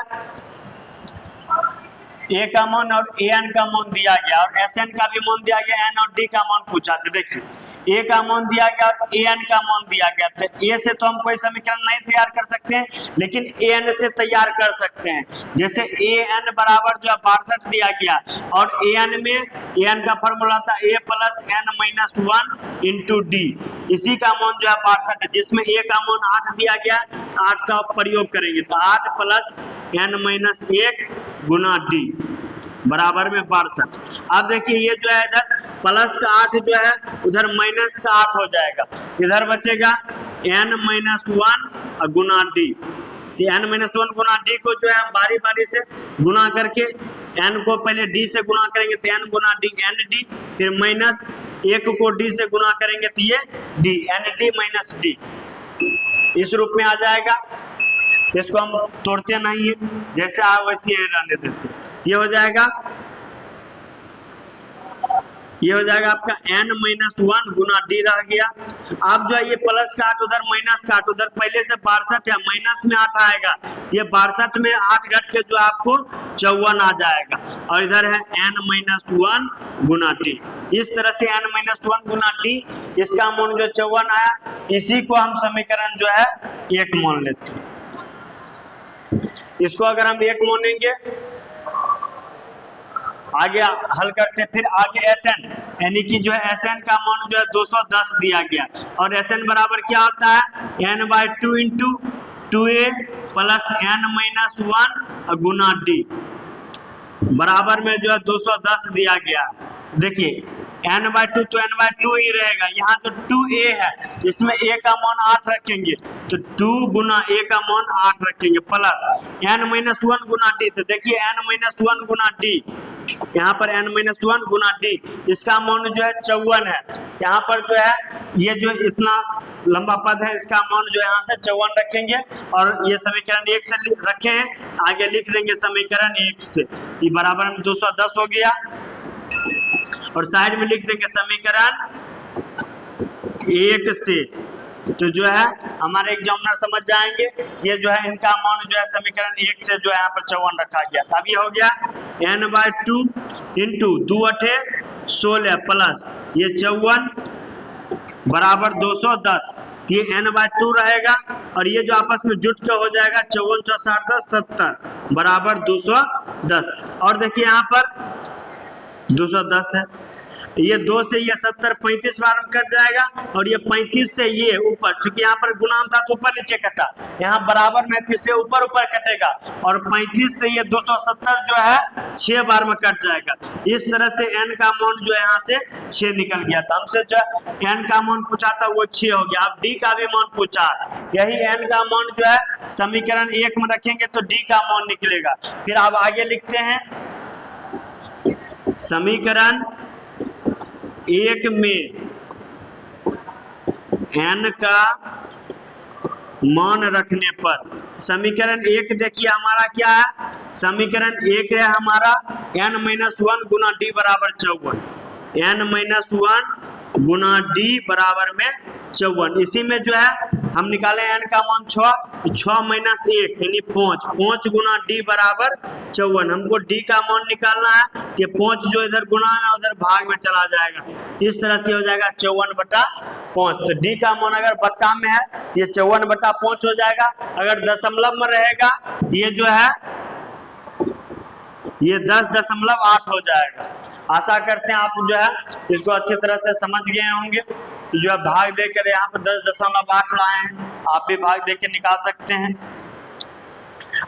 a का मान और an का मान दिया गया और sn का भी मान दिया गया, n और d का मान पूछा। तो देखिए a का मान दिया गया और an का मान दिया गया, तो a से तो हम कोई समीकरण नहीं तैयार कर सकते हैं, लेकिन an से तैयार कर सकते हैं। जैसे an बराबर जो है 62 दिया गया और an में an का फॉर्मूला था a plus n minus 1 into d, इसी का मान जो है 62 है, जिसमें a का मान 8 दिया गया, 8 का प्रयोग करेंगे तो 8 प्लस n माइनस 1 गुना डी बराबर में 62। अब देखिए ये जो है इधर प्लस का 8 जो है उधर माइनस का 8 हो जाएगा, इधर बचेगा n माइनस 1 गुना डी, तो n माइनस 1 गुना डी को जो है हम बारी बारी से गुना करके n को पहले d से गुना करेंगे तो n गुना डी एन डी, फिर माइनस 1 को d से गुना करेंगे तो ये d n d minus d, इस रूप में आ जाएगा। इसको हम तोड़ते नहीं है, जैसे आ वैसे ही रहने देते। ये हो जाएगा आपका n माइनस 1 गुना डी रह गया। अब जो है ये प्लस का 8 उधर माइनस का 8, उधर पहले से 62 है, माइनस में 8 आएगा, ये 62 में 8 घट के जो आपको 54 आ जाएगा और इधर है n माइनस 1 गुना डी। इस तरह से n माइनस 1 गुना डी, इसका मान जो 54 आया, इसी को हम समीकरण जो है 1 मान लेते हैं। इसको अगर हम 1 मानेंगे, आगे हल करते हैं। फिर आगे Sn यानी कि जो है Sn का मान जो है 210 दिया गया और Sn बराबर क्या होता है n/2 into 2a plus n minus 1 गुना डी बराबर में जो है 210 दिया गया। देखिए n/2 तो n/2 ही रहेगा। यहाँ जो 2a है इसमें a का मान 8 रखेंगे तो 2 गुना a का मान 8 रखेंगे प्लस n-1 गुना d। तो देखिए n-1 गुना d, यहाँ पर n-1 गुना d, इसका मान जो है 54 है। यहाँ पर जो है ये जो इतना लंबा पद है इसका मान जो यहाँ से 54 रखेंगे और ये समीकरण 1 से रखे हैं, आगे लिख देंगे समीकरण 1 से, ये बराबर में 210 हो गया और साइड में लिख देंगे समीकरण 1 से। तो जो है हमारे एग्जामिनर समझ जाएंगे ये जो है इनका मान जो है समीकरण 1 से जो है यहाँ पर 54 रखा गया। तब ये हो गया n/2 इंटू 2 8 16 प्लस ये 54 बराबर 210। ये n/2 रहेगा और ये जो आपस में जुट के हो जाएगा 54 4 10 70 बराबर 210। और देखिए यहाँ पर 210 है, ये 2 से ये 70 35 बार में कट जाएगा और ये 35 से ये ऊपर, चूंकि यहाँ पर गुणाम था तो ऊपर नीचे कटा, यहाँ बराबर में इसलिए ऊपर ऊपर कटेगा और 35 से ये 270 जो है 6 बार में कट जाएगा। इस तरह से n का मान जो यहाँ से 6 निकल गया था। हमसे जो n का मान पूछा था वो 6 हो गया। अब d का भी मान पूछा, यही n का मान जो है समीकरण 1 में रखेंगे तो d का मान निकलेगा। फिर आप आगे लिखते हैं समीकरण 1 में n का मान रखने पर, समीकरण 1 देखिए हमारा क्या है, समीकरण 1 है हमारा n-1 गुना d बराबर 54, n-1 गुना d बराबर में 54। इसी में जो है हम निकाले n का मान 6 तो 6 माइनस 1 यानी 5 गुना d बराबर 54। हमको d का मान निकालना है, ये 5 जो इधर गुना है उधर भाग में चला जाएगा, इस तरह से हो जाएगा 54/5। तो d का मान अगर बट्टा में है तो ये 54/5 हो जाएगा, अगर दशमलव में रहेगा तो ये जो है ये 10.8 हो जाएगा। आशा करते हैं आप जो है इसको अच्छी तरह से समझ गए होंगे। जो है भाग देकर यहाँ पर 10.8 लाए हैं, आप भी भाग देकर निकाल सकते हैं।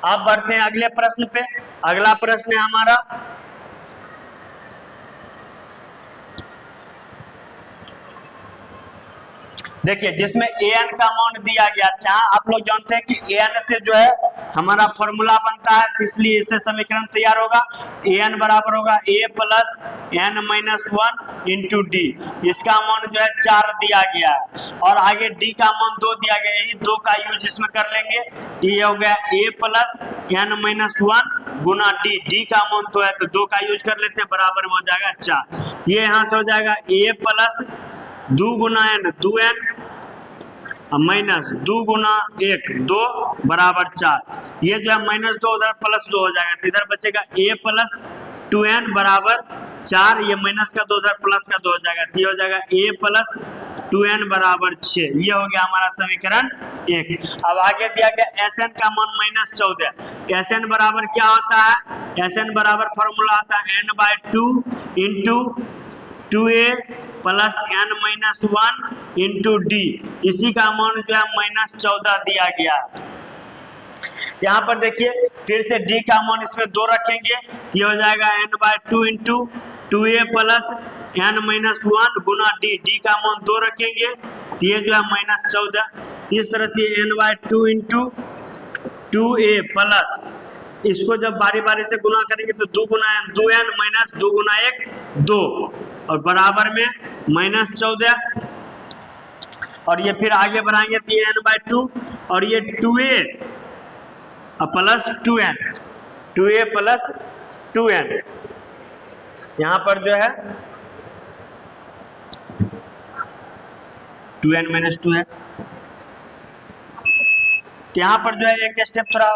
अब बढ़ते हैं अगले प्रश्न पे। अगला प्रश्न है हमारा देखिए जिसमें an का मान दिया गया था। आप लोग जानते हैं कि an से जो है हमारा फॉर्मूला बनता है, इसलिए इससे समीकरण तैयार होगा। an बराबर होगा a plus n-1 into D, इसका मान जो है 4 दिया गया है और आगे d का मान 2 दिया गया है, यही 2 का यूज इसमें कर लेंगे। ये हो गया a plus n-1 Guna d का मान 2 है तो 2 का यूज कर लेते हैं, बराबर में हो जाएगा 4। ये यहाँ से हो जाएगा a plus 2 Guna n 2n minus 2 गुना 1 2 बराबर 4। ये जो है माइनस 2 उधर प्लस 2 हो जाएगा तो इधर बचेगा a प्लस 2n बराबर 4, ये माइनस का 2 उधर प्लस का 2 हो जाएगा तो ये हो जाएगा a प्लस 2n बराबर 6। ये हो गया हमारा समीकरण 1। अब आगे दिया गया Sn का मान -14। Sn बराबर क्या होता है, Sn बराबर फॉर्मूला आता है n/2 into 2a plus n-1 into d, इसी का मान जो है -14 दिया गया। यहाँ पर देखिए फिर से d का मान इसमें 2 रखेंगे, ये हो जाएगा n/2 into 2a plus n-1 गुना d का मान 2 रखेंगे, ये जो है -14। इस तरह से n/2 इंटू 2a प्लस, इसको जब बारी बारी से गुना करेंगे तो 2 गुना n 2n माइनस 2 गुना 1 2 और बराबर में -14। और ये फिर आगे बढ़ाएंगे तो ये n/2 और ये 2a plus 2n 2a plus 2n, यहाँ पर जो है 2n माइनस 2 है। यहाँ पर जो है एक स्टेप थोड़ा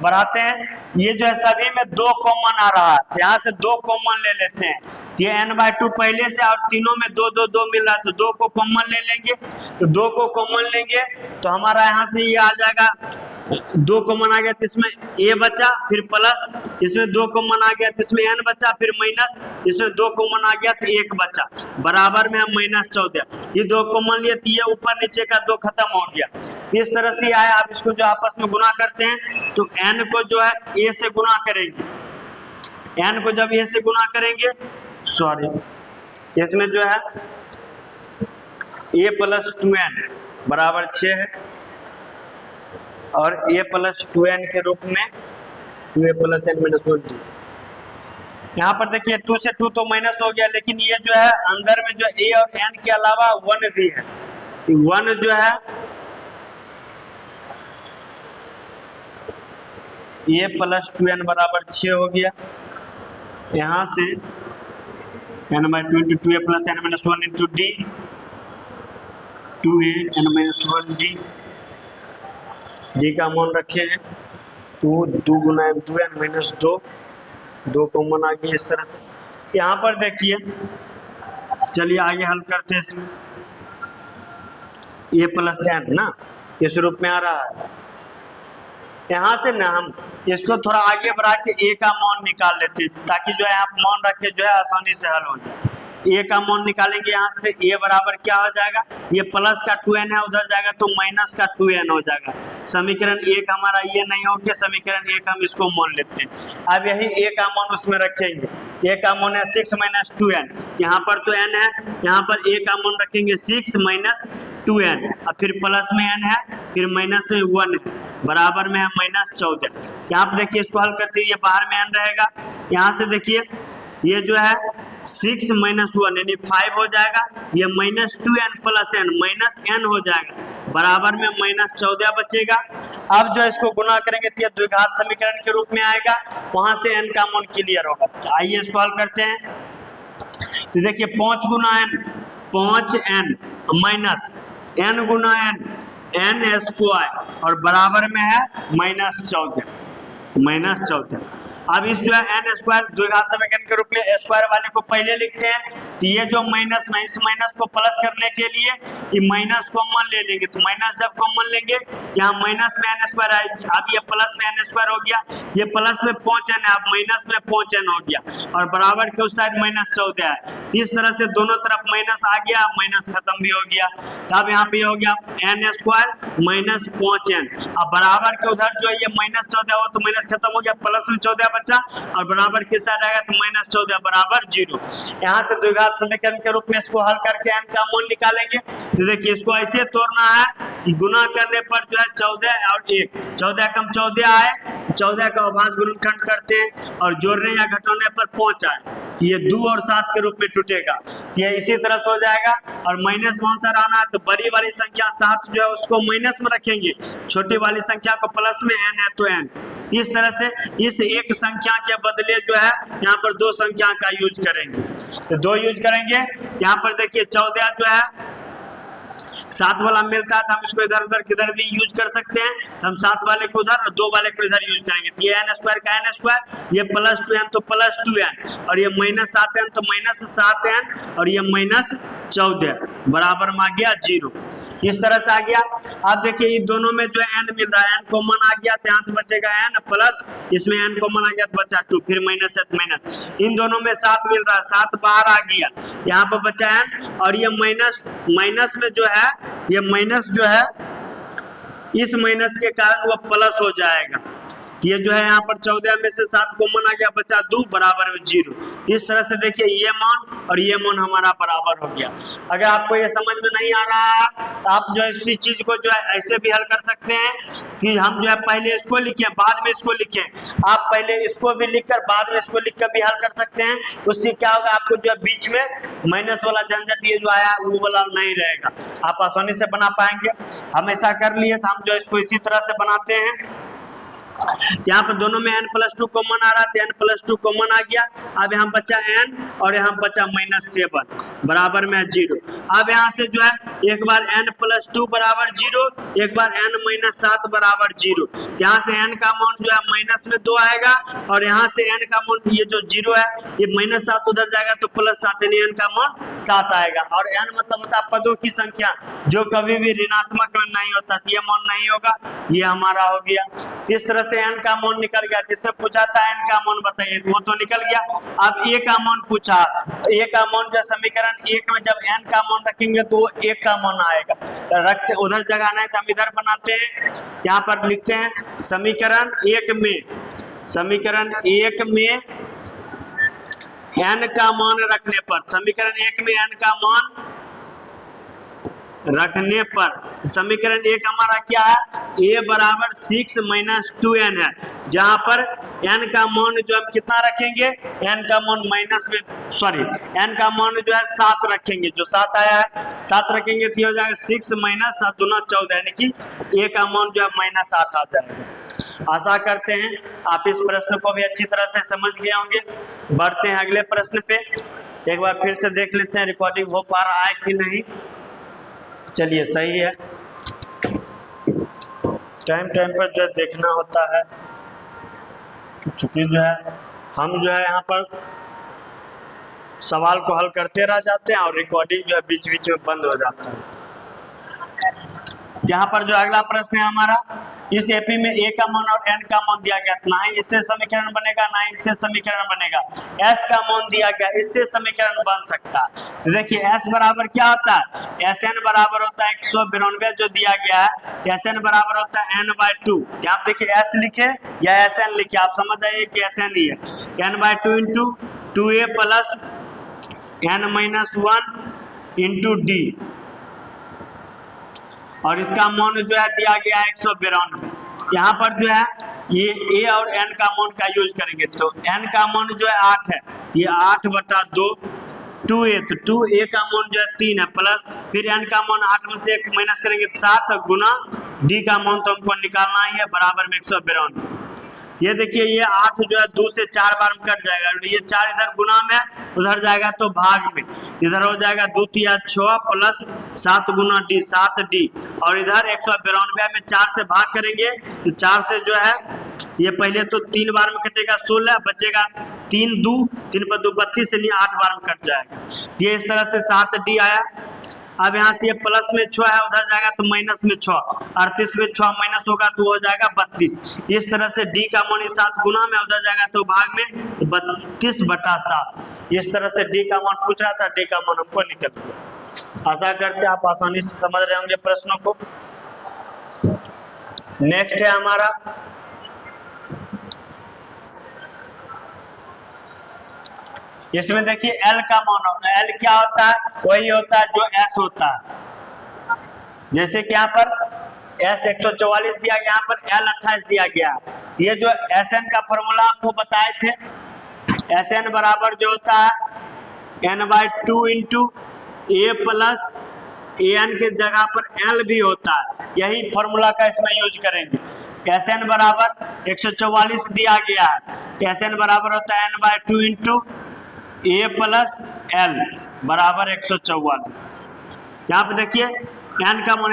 बढ़ाते हैं, ये जो है सभी में 2 कॉमन आ रहा है, यहाँ से 2 कॉमन ले लेते हैं। ये n/2 पहले से और तीनों में 2 2 2 मिल रहा है तो 2 को कॉमन ले लेंगे, तो 2 को कॉमन लेंगे तो हमारा यहाँ से ये आ जाएगा 2 कॉमन आ गया तो इसमें a बचा, फिर प्लस इसमें 2 कॉमन आ गया तो इसमें n बचा, फिर माइनस इसमें 2 कॉमन आ गया तो 1 बचा, बराबर में हम -14। ये 2 कॉमन लिए तो ये ऊपर नीचे का 2 खत्म हो गया। इस तरह से आया। आप इसको जो आपस में गुना करते हैं तो n को जो है a से गुना करेंगे, n को जब a से गुना करेंगे इसमें जो है a प्लस 2n बराबर 6 है और a प्लस 2n के रूप में 2a प्लस n माइनस 1 यहाँ पर देखिए 2 से 2 तो माइनस हो गया, लेकिन ये जो है अंदर में जो a और n के अलावा 1 भी है, तो 1 जो है a प्लस 2n बराबर 6 हो गया। यहाँ से n by 22 a plus n minus 1 into D 2a n minus 1 D का मान रखे हैं 2 गुना 2n माइनस 2 कॉमन आ गया। इस तरह से यहाँ पर देखिए, चलिए आगे हल करते हैं। इसमें a प्लस n ना इस रूप में आ रहा है। यहाँ से ना हम इसको थोड़ा आगे बढ़ा के a का मान निकाल लेते हैं, ताकि जो है आप मान रख के जो है आसानी से हल हो जाए। a का मान निकालेंगे, यहाँ से a बराबर क्या हो जाएगा, ये प्लस का 2n है, उधर जाएगा तो माइनस का 2n हो जाएगा। समीकरण 1 हमारा ये नहीं हो गया, समीकरण 1 हम इसको मान लेते हैं। अब यही a का मान उसमें रखेंगे, a का मान है 6 माइनस 2n, यहाँ पर तो n है, यहाँ पर a का मान रखेंगे 6 माइनस 2n, अब फिर प्लस में n है, फिर माइनस में 1 है, बराबर में है माइनस 14। यहाँ पर देखिए इसको हल करते ये बाहर में n रहेगा, यहाँ से देखिए ये जो है 6 माइनस 1 यानी 5 हो जाएगा, ये minus 2n plus n minus n हो जाएगा, बराबर में माइनस 14 बचेगा। अब जो इसको गुना करेंगे तो ये द्विघात समीकरण के रूप में आएगा, वहां से n का मान क्लियर होगा। तो आइए इसको हल करते हैं। तो देखिए 5 गुना n 5n माइनस n गुना n स्क्वायर और बराबर में है माइनस 14। अब इस जो है n स्क्वायर द्विघात समीकरण के रूप में स्क्वायर वाले को पहले लिखते हैं, तो ये जो माइनस इस माइनस को प्लस करने के लिए ये माइनस कॉमन ले लेंगे, तो माइनस जब कॉमन लेंगे यहाँ माइनस में n स्क्वायर आएगी, अब ये प्लस में n स्क्वायर हो गया, ये प्लस में 5n है, अब माइनस में 5n हो गया और बराबर के उस साइड माइनस 14 है। इस तरह से दोनों तरफ माइनस आ गया, माइनस खत्म भी हो गया। तब यहाँ पे हो गया n स्क्वायर माइनस 5n, अब बराबर के उधर जो ये माइनस 14 हो तो माइनस खत्म हो गया, प्लस में 14 बचा और बराबर किस साइड आएगा तो माइनस 14 बराबर 0। यहाँ से द्विघात समीकरण के रूप में इसको हल करके n का मान निकालेंगे। तो देखिए इसको ऐसे तोड़ना है कि गुना करने पर जो है 14 और 1, 14 कम 14 आए तो 14 का अभाज्य गुणनखंड करते हैं और जोड़ने या घटाने पर 5 आए, ये 2 और 7 के रूप में टूटेगा, ये इसी तरह से हो जाएगा। और माइनस कौन सा रहना है तो बड़ी वाली संख्या 7 जो है उसको माइनस में रखेंगे, छोटी वाली संख्या को प्लस में, n है तो n। इस तरह से इस एक संख्या के बदले जो है यहाँ पर 2 संख्या का यूज करेंगे, तो 2 यूज करेंगे। यहाँ पर देखिए 14 जो है 7 वाला मिलता है तो हम इसको इधर उधर किधर भी यूज कर सकते हैं, तो हम 7 वाले को उधर और 2 वाले को इधर यूज करेंगे। तो ये n स्क्वायर का n स्क्वायर, ये प्लस 2n तो प्लस 2n और ये माइनस 7n तो माइनस 7n और ये माइनस 14 बराबर में आ गया 0। इस तरह से आ गया। अब देखिए इन दोनों में जो n मिल रहा है, n कॉमन आ गया तो यहाँ से बचेगा n प्लस, इसमें n कॉमन आ गया तो बचा 2, फिर माइनस है तो माइनस। इन दोनों में 7 मिल रहा है, 7 बाहर आ गया, यहाँ पर बचा n और ये माइनस में जो है ये माइनस जो है इस माइनस के कारण वो प्लस हो जाएगा। ये जो है यहाँ पर 14 में से 7 कॉमन आ गया, बचा 2 बराबर में 0। इस तरह से देखिए ये मान और ये मान हमारा बराबर हो गया। अगर आपको ये समझ में नहीं आ रहा है तो आप जो है इसी चीज को जो है ऐसे भी हल कर सकते हैं कि हम जो है पहले इसको लिखें बाद में इसको लिखें। आप पहले इसको भी लिखकर बाद में इसको लिखकर भी हल कर सकते हैं। उससे क्या होगा, आपको जो है बीच में माइनस वाला झंझट ये जो आया वो वाला नहीं रहेगा, आप आसानी से बना पाएंगे। हम ऐसा कर लिए तो हम जो इसको इसी तरह से बनाते हैं। यहाँ पर दोनों में n प्लस 2 कॉमन आ रहा है, n प्लस 2 कॉमन आ गया। अब यहाँ बचा n और यहाँ बचा माइनस 7 बराबर में 0। अब यहाँ से जो है एक बार n प्लस 2 बराबर 0, एक बार n माइनस 7 बराबर 0। यहाँ से n का मान जो है माइनस में 2 आएगा और यहाँ से n का मान ये जो 0 है ये माइनस 7 उधर जाएगा तो प्लस 7 यानी n का मान 7 आएगा। और n मतलब होता है पदों की संख्या जो कभी भी ऋणात्मक में नहीं होता, ये मान नहीं होगा, ये हमारा हो गया। इस तरह से n का मान निकल गया। जिससे पूछा था n का मान बताइए, वो तो निकल गया। अब a का मान पूछा, a का मान जो समीकरण 1 में जब n का मान रखेंगे तो 1 का मान आएगा, तो रखते उधर जगह नहीं तो हम इधर बनाते हैं। यहाँ पर लिखते हैं समीकरण 1 में n का मान रखने पर, समीकरण 1 में n का मान रखने पर समीकरण 1 हमारा क्या है, a बराबर 6 माइनस 2n है, जहां पर n का मान जो हम कितना रखेंगे, n का मान n का मान जो है 7 रखेंगे, जो 7 आया है 7 रखेंगे तो हो जाएगा 6 माइनस 7 दूना 14, यानी कि a का मान जो है -8 आ जाएगा। आशा करते हैं आप इस प्रश्न को भी अच्छी तरह से समझ गए होंगे। बढ़ते हैं अगले प्रश्न पे, एक बार फिर से देख लेते हैं रिकॉर्डिंग हो पा रहा है कि नहीं। चलिए सही है, टाइम पर जो है देखना होता है, क्योंकि जो है हम जो है यहाँ पर सवाल को हल करते रह जाते हैं और रिकॉर्डिंग जो है बीच बीच में बंद हो जाता है। यहाँ पर जो अगला प्रश्न है हमारा, इस एपी में a का मान और n का मान दिया गया, ना ही इससे समीकरण बनेगा ना ही इससे समीकरण बनेगा। s का मान दिया गया, इससे समीकरण बन सकता है। देखिए s बराबर क्या होता है, Sn बराबर होता है 192 जो दिया गया है, Sn बराबर होता है n/2। यहाँ देखिए s लिखे या Sn लिखे, आप समझ जाइए कि Sn ही है। n/2 into 2a plus n-1 into d, और इसका मान जो है दिया गया है 192। यहाँ पर जो है ये a और n का मान का यूज करेंगे, तो n का मान जो है 8 है, ये 8/2 2a, तो 2a का मान जो है 3 है, प्लस फिर n का मान 8 में से 1 माइनस करेंगे 7 गुना d का मान तो हमको निकालना ही है, बराबर में 192। ये देखिए ये 8 जो है 2 से 4 बार में कट जाएगा, ये 4 इधर गुना में उधर जाएगा तो भाग में, इधर हो जाएगा 2 तिया 6 प्लस 7 गुना d 7d, और इधर 192 में 4 से भाग करेंगे तो 4 से जो है ये पहले तो 3 बार में कटेगा 16, बचेगा 3 2 3 पर 2 32 से 8 बार में कट जाएगा। ये इस तरह से 7d आया। अब यहाँ से ये प्लस में 6 है, उधर जाएगा तो माइनस में 6, 38 में 6 माइनस होगा तो हो जाएगा 32। इस तरह से d का मान 7 गुना में उधर जाएगा तो भाग में तो 32/7। इस तरह से d का मान पूछ रहा था, d का मान हमको निकल गया। आशा करते आप आसानी से समझ रहे होंगे प्रश्नों को। नेक्स्ट है हमारा इसमें देखिए L का मान होता है, L क्या होता है, वही होता है जो S होता है। जैसे कि यहाँ पर S 144 दिया गया, यहाँ पर L 28 दिया गया। ये जो Sn का फॉर्मूला आपको बताए थे, Sn बराबर जो होता है n/2 into a plus an के जगह पर L भी होता है, यही फॉर्मूला का इसमें यूज करेंगे। Sn बराबर 144 दिया गया है, Sn बराबर होता है n/2 into a plus l बराबर 144। यहाँ पे देखिए n का मान,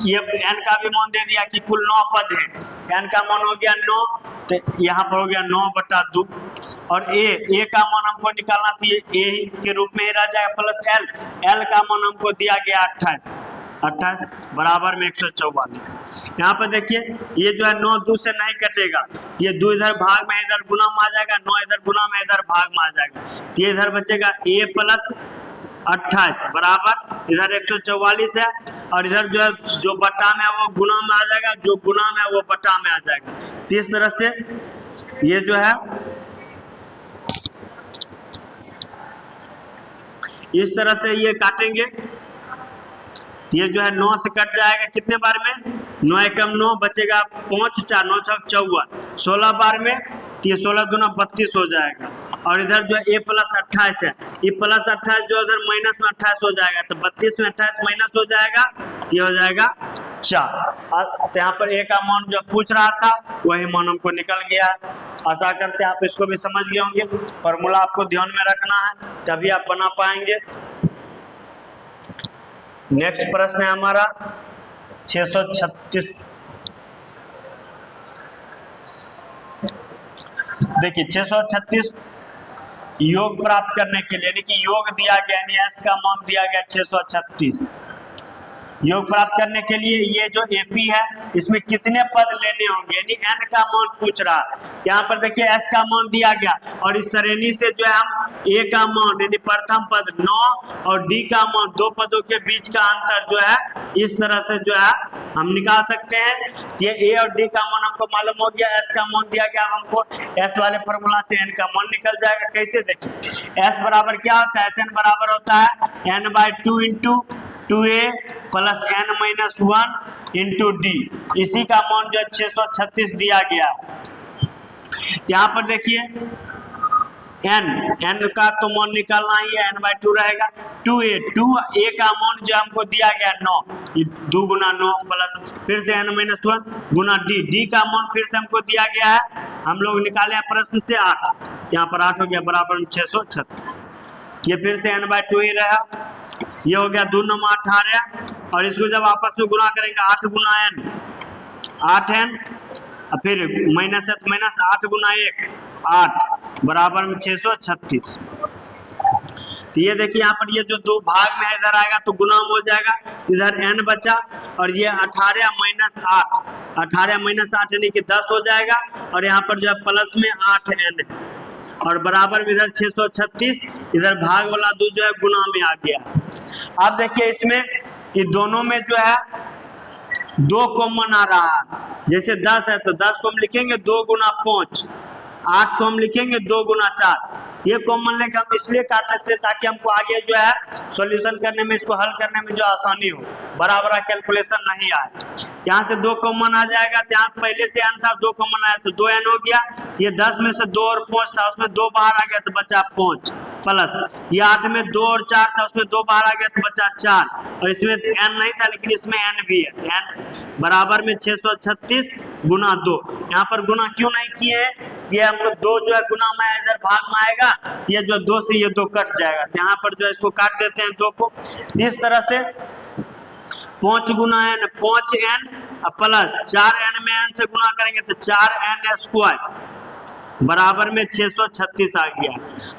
ये n का भी मान दे दिया कि कुल 9 पद है, n का मान हो गया 9, तो यहाँ पर हो गया 9/2, और a का मान हमको निकालना था, a के रूप में ही रह जाएगा, प्लस l का मान हमको दिया गया 28 बराबर में 144। यहाँ पर देखिए ये जो है 9 2 से नहीं कटेगा, ये 2 इधर भाग में इधर गुना में आ जाएगा, 9 इधर गुना में इधर भाग में आ जाएगा, तो ये इधर बचेगा a प्लस 28 बराबर इधर 144 है, और इधर जो है जो बटा में है वो गुना में आ जाएगा, जो गुना में है वो बटा में आ जाएगा। तो इस तरह से ये जो है इस तरह से ये काटेंगे, ये जो है 9 से कट जाएगा कितने बार में, 9 एकम 9 बचेगा 5 4 9 6 54, 16 बार में, तो ये 16 दूना 32 हो जाएगा, और इधर जो है a प्लस 28 है, ये प्लस 28 जो इधर माइनस में 28 हो जाएगा, तो 32 में 28 माइनस हो जाएगा, ये हो जाएगा 4। तो यहाँ पर a का मान जो पूछ रहा था वही मान हमको निकल गया। आशा करते हैं आप इसको भी समझ गए होंगे, फॉर्मूला आपको ध्यान में रखना है तभी आप बना पाएंगे। नेक्स्ट प्रश्न है हमारा 636। देखिए 636 योग प्राप्त करने के लिए, यानी कि योग दिया गया, यानी s का मान दिया गया 636, योग प्राप्त करने के लिए ये जो AP है इसमें कितने पद लेने होंगे, यानी n का अमाउंट पूछ रहा है। यहाँ पर देखिए s का अमाउंट दिया गया और इस श्रेणी से जो है हम a का अमाउंट यानी प्रथम पद 9 और d का अमाउंट, दो पदों के बीच का अंतर जो है इस तरह से जो है हम निकाल सकते हैं। ये a और d का अमाउंट हमको मालूम हो गया, s का अमाउंट दिया गया, हमको s वाले फॉर्मूला से n का अमाउंट निकल जाएगा। कैसे देखिए s बराबर क्या होता है, Sn बराबर होता है n/2 into 2a plus n-1 into d। इसी का अमाउंट जो है 636 दिया गया। यहाँ पर देखिए n का तो अमाउंट निकालना ही है, n/2 रहेगा। 2a का अमाउंट जो हमको दिया गया 9, 2 गुना 9 प्लस फिर से n-1 गुना d का अमाउंट फिर से हमको दिया गया है, हम लोग निकाले हैं प्रश्न से 8, यहाँ पर 8 हो गया बराबर 636। ये फिर से n/2 ही रहा, ये हो गया 2 9 18 और इसको जब आपस में गुना करेंगे 8 गुना n 8n फिर माइनस है तो माइनस 8 गुना 1 8 बराबर में 636। तो ये देखिए यहाँ पर ये जो दो भाग में है इधर आएगा तो गुना हो जाएगा, इधर n बचा और ये 18 माइनस 8 18 माइनस 8 यानी कि 10 हो जाएगा और यहाँ पर जो है प्लस में 8n और बराबर में इधर 636, इधर भाग वाला 2 जो है गुना में आ गया। अब देखिए इसमें ये दोनों में जो है 2 कॉमन आ रहा है, जैसे 10 है तो 10 को हम लिखेंगे 2 गुना 5, 8 को हम लिखेंगे 2 गुना 4। ये कॉमन लेके हम इसलिए काट लेते हैं ताकि हमको आगे जो है सॉल्यूशन करने में, इसको हल करने में जो आसानी हो, बराबर कैलकुलेशन नहीं आए। यहाँ से 2 कॉमन आ जाएगा, यहाँ पहले से n था 2 कॉमन आया तो 2n हो गया। ये 10 में से 2 और 5 था उसमें 2 बाहर आ गया तो बचा 5 प्लस ये 8 में 2 और 4 था उसमें 2 बाहर आ गया तो बचा 4 और इसमें n नहीं था लेकिन इसमें n भी है, n बराबर में 636 गुना 2। यहाँ पर गुना क्यों नहीं किए हैं, ये हम लोग 2 जो है गुना में इधर भाग में आएगा, ये जो 2 से ये 2 कट जाएगा, यहाँ पर जो है इसको काट देते हैं 2 को। इस तरह से 5 गुना n 5n प्लस 4n में n से गुना करेंगे तो 4n स्क्वायर बराबर में 636 आ गया।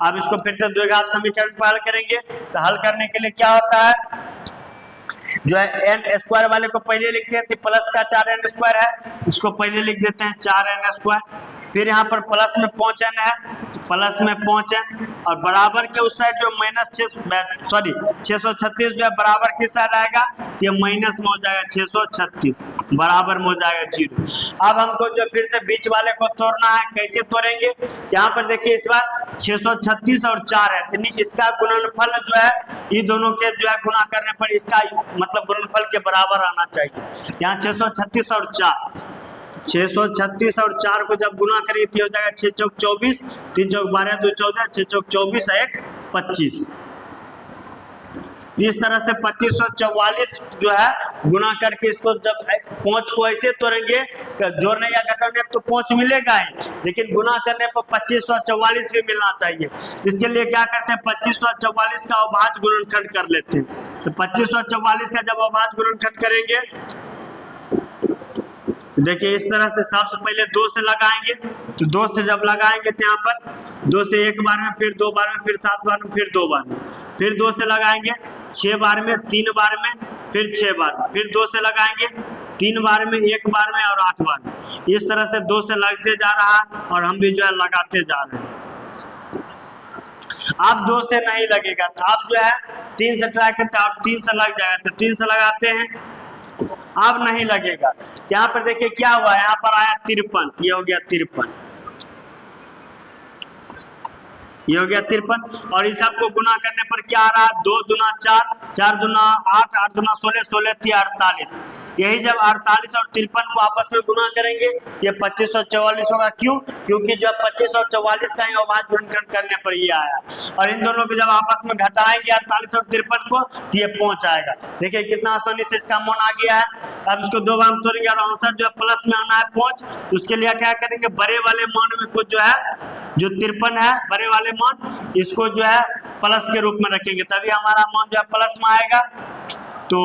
अब इसको फिर से द्विघात समीकरण पर हल करेंगे तो हल करने के लिए क्या होता है, जो है n स्क्वायर वाले को पहले लिखते हैं, प्लस का 4n स्क्वायर है इसको पहले लिख देते हैं 4n स्क्वायर, फिर यहाँ पर प्लस में 5n है प्लस में 5n और बराबर के उस साइड जो माइनस 636 जो है बराबर किस साइड आएगा, ये माइनस में हो जाएगा 636 बराबर में हो जाएगा 0। अब हमको जो फिर से बीच वाले को तोड़ना है, कैसे तोड़ेंगे, यहाँ पर देखिए इस बार 636 और 4 है यानी इसका गुणनफल जो है ये दोनों के जो है गुना करने पर इसका मतलब गुणनफल के बराबर आना चाहिए। यहाँ 636 और 4 को जब गुना करेंगे तो हो जाएगा 6 चौक 24, 3 चौक 12, 2 14, 6 चौक 24, 1 25। इस तरह से 2544 जो है गुना करके इसको जब 5 को ऐसे तोड़ेंगे जोड़ने या घटाने तो 5 मिलेगा ही, लेकिन गुना करने पर 2544 भी मिलना चाहिए। इसके लिए क्या करते हैं 2544 का अभाज्य गुणनखंड कर लेते हैं। तो 2544 का जब अभाज्य गुणनखंड करेंगे देखिए इस तरह से सबसे पहले 2 से लगाएंगे, तो 2 से जब लगाएंगे तो यहाँ पर 2 से 1 बार में, फिर 2 बार में, फिर 7 बार में, फिर 2 बार में, फिर 2 से लगाएंगे 6 बार में, 3 बार में, फिर 6 बार में, फिर 2 से लगाएंगे 3 बार में, 1 बार में और 8 बार में। इस तरह से 2 से लगते जा रहा है और हम भी जो है लगाते जा रहे हैं। अब 2 से नहीं लगेगा तो अब जो है 3 से ट्राई करते हैं और 3 से लग जाएगा तो 3 से लगाते हैं, अब नहीं लगेगा। यहाँ पर देखिए क्या हुआ, यहाँ पर आया 53, ये हो गया 53, ये हो गया 53 और इस सब को गुना करने पर क्या आ रहा है 2 दूना 4, 4 दूना 8, 8 दूना 16, 16 3 48। यही जब 48 और 53 को आपस में गुना करेंगे ये 2544 होगा। क्यों, क्योंकि जब 25 और 44 का ही अभाज्य गुणनखंड करने पर ये आया और इन दोनों को जब आपस में घटाएंगे 48 और 53 को तो ये पहुंच आएगा। देखिए कितना आसानी से इसका मान आ गया है। अब इसको 2 बार तोड़ेंगे और आंसर जो है प्लस में आना है 5। उसके लिए क्या करेंगे, बड़े वाले मान में कुछ जो है जो 53 है बड़े वाले मान इसको जो है प्लस के रूप में रखेंगे, तभी हमारा मान जो है प्लस में आएगा। तो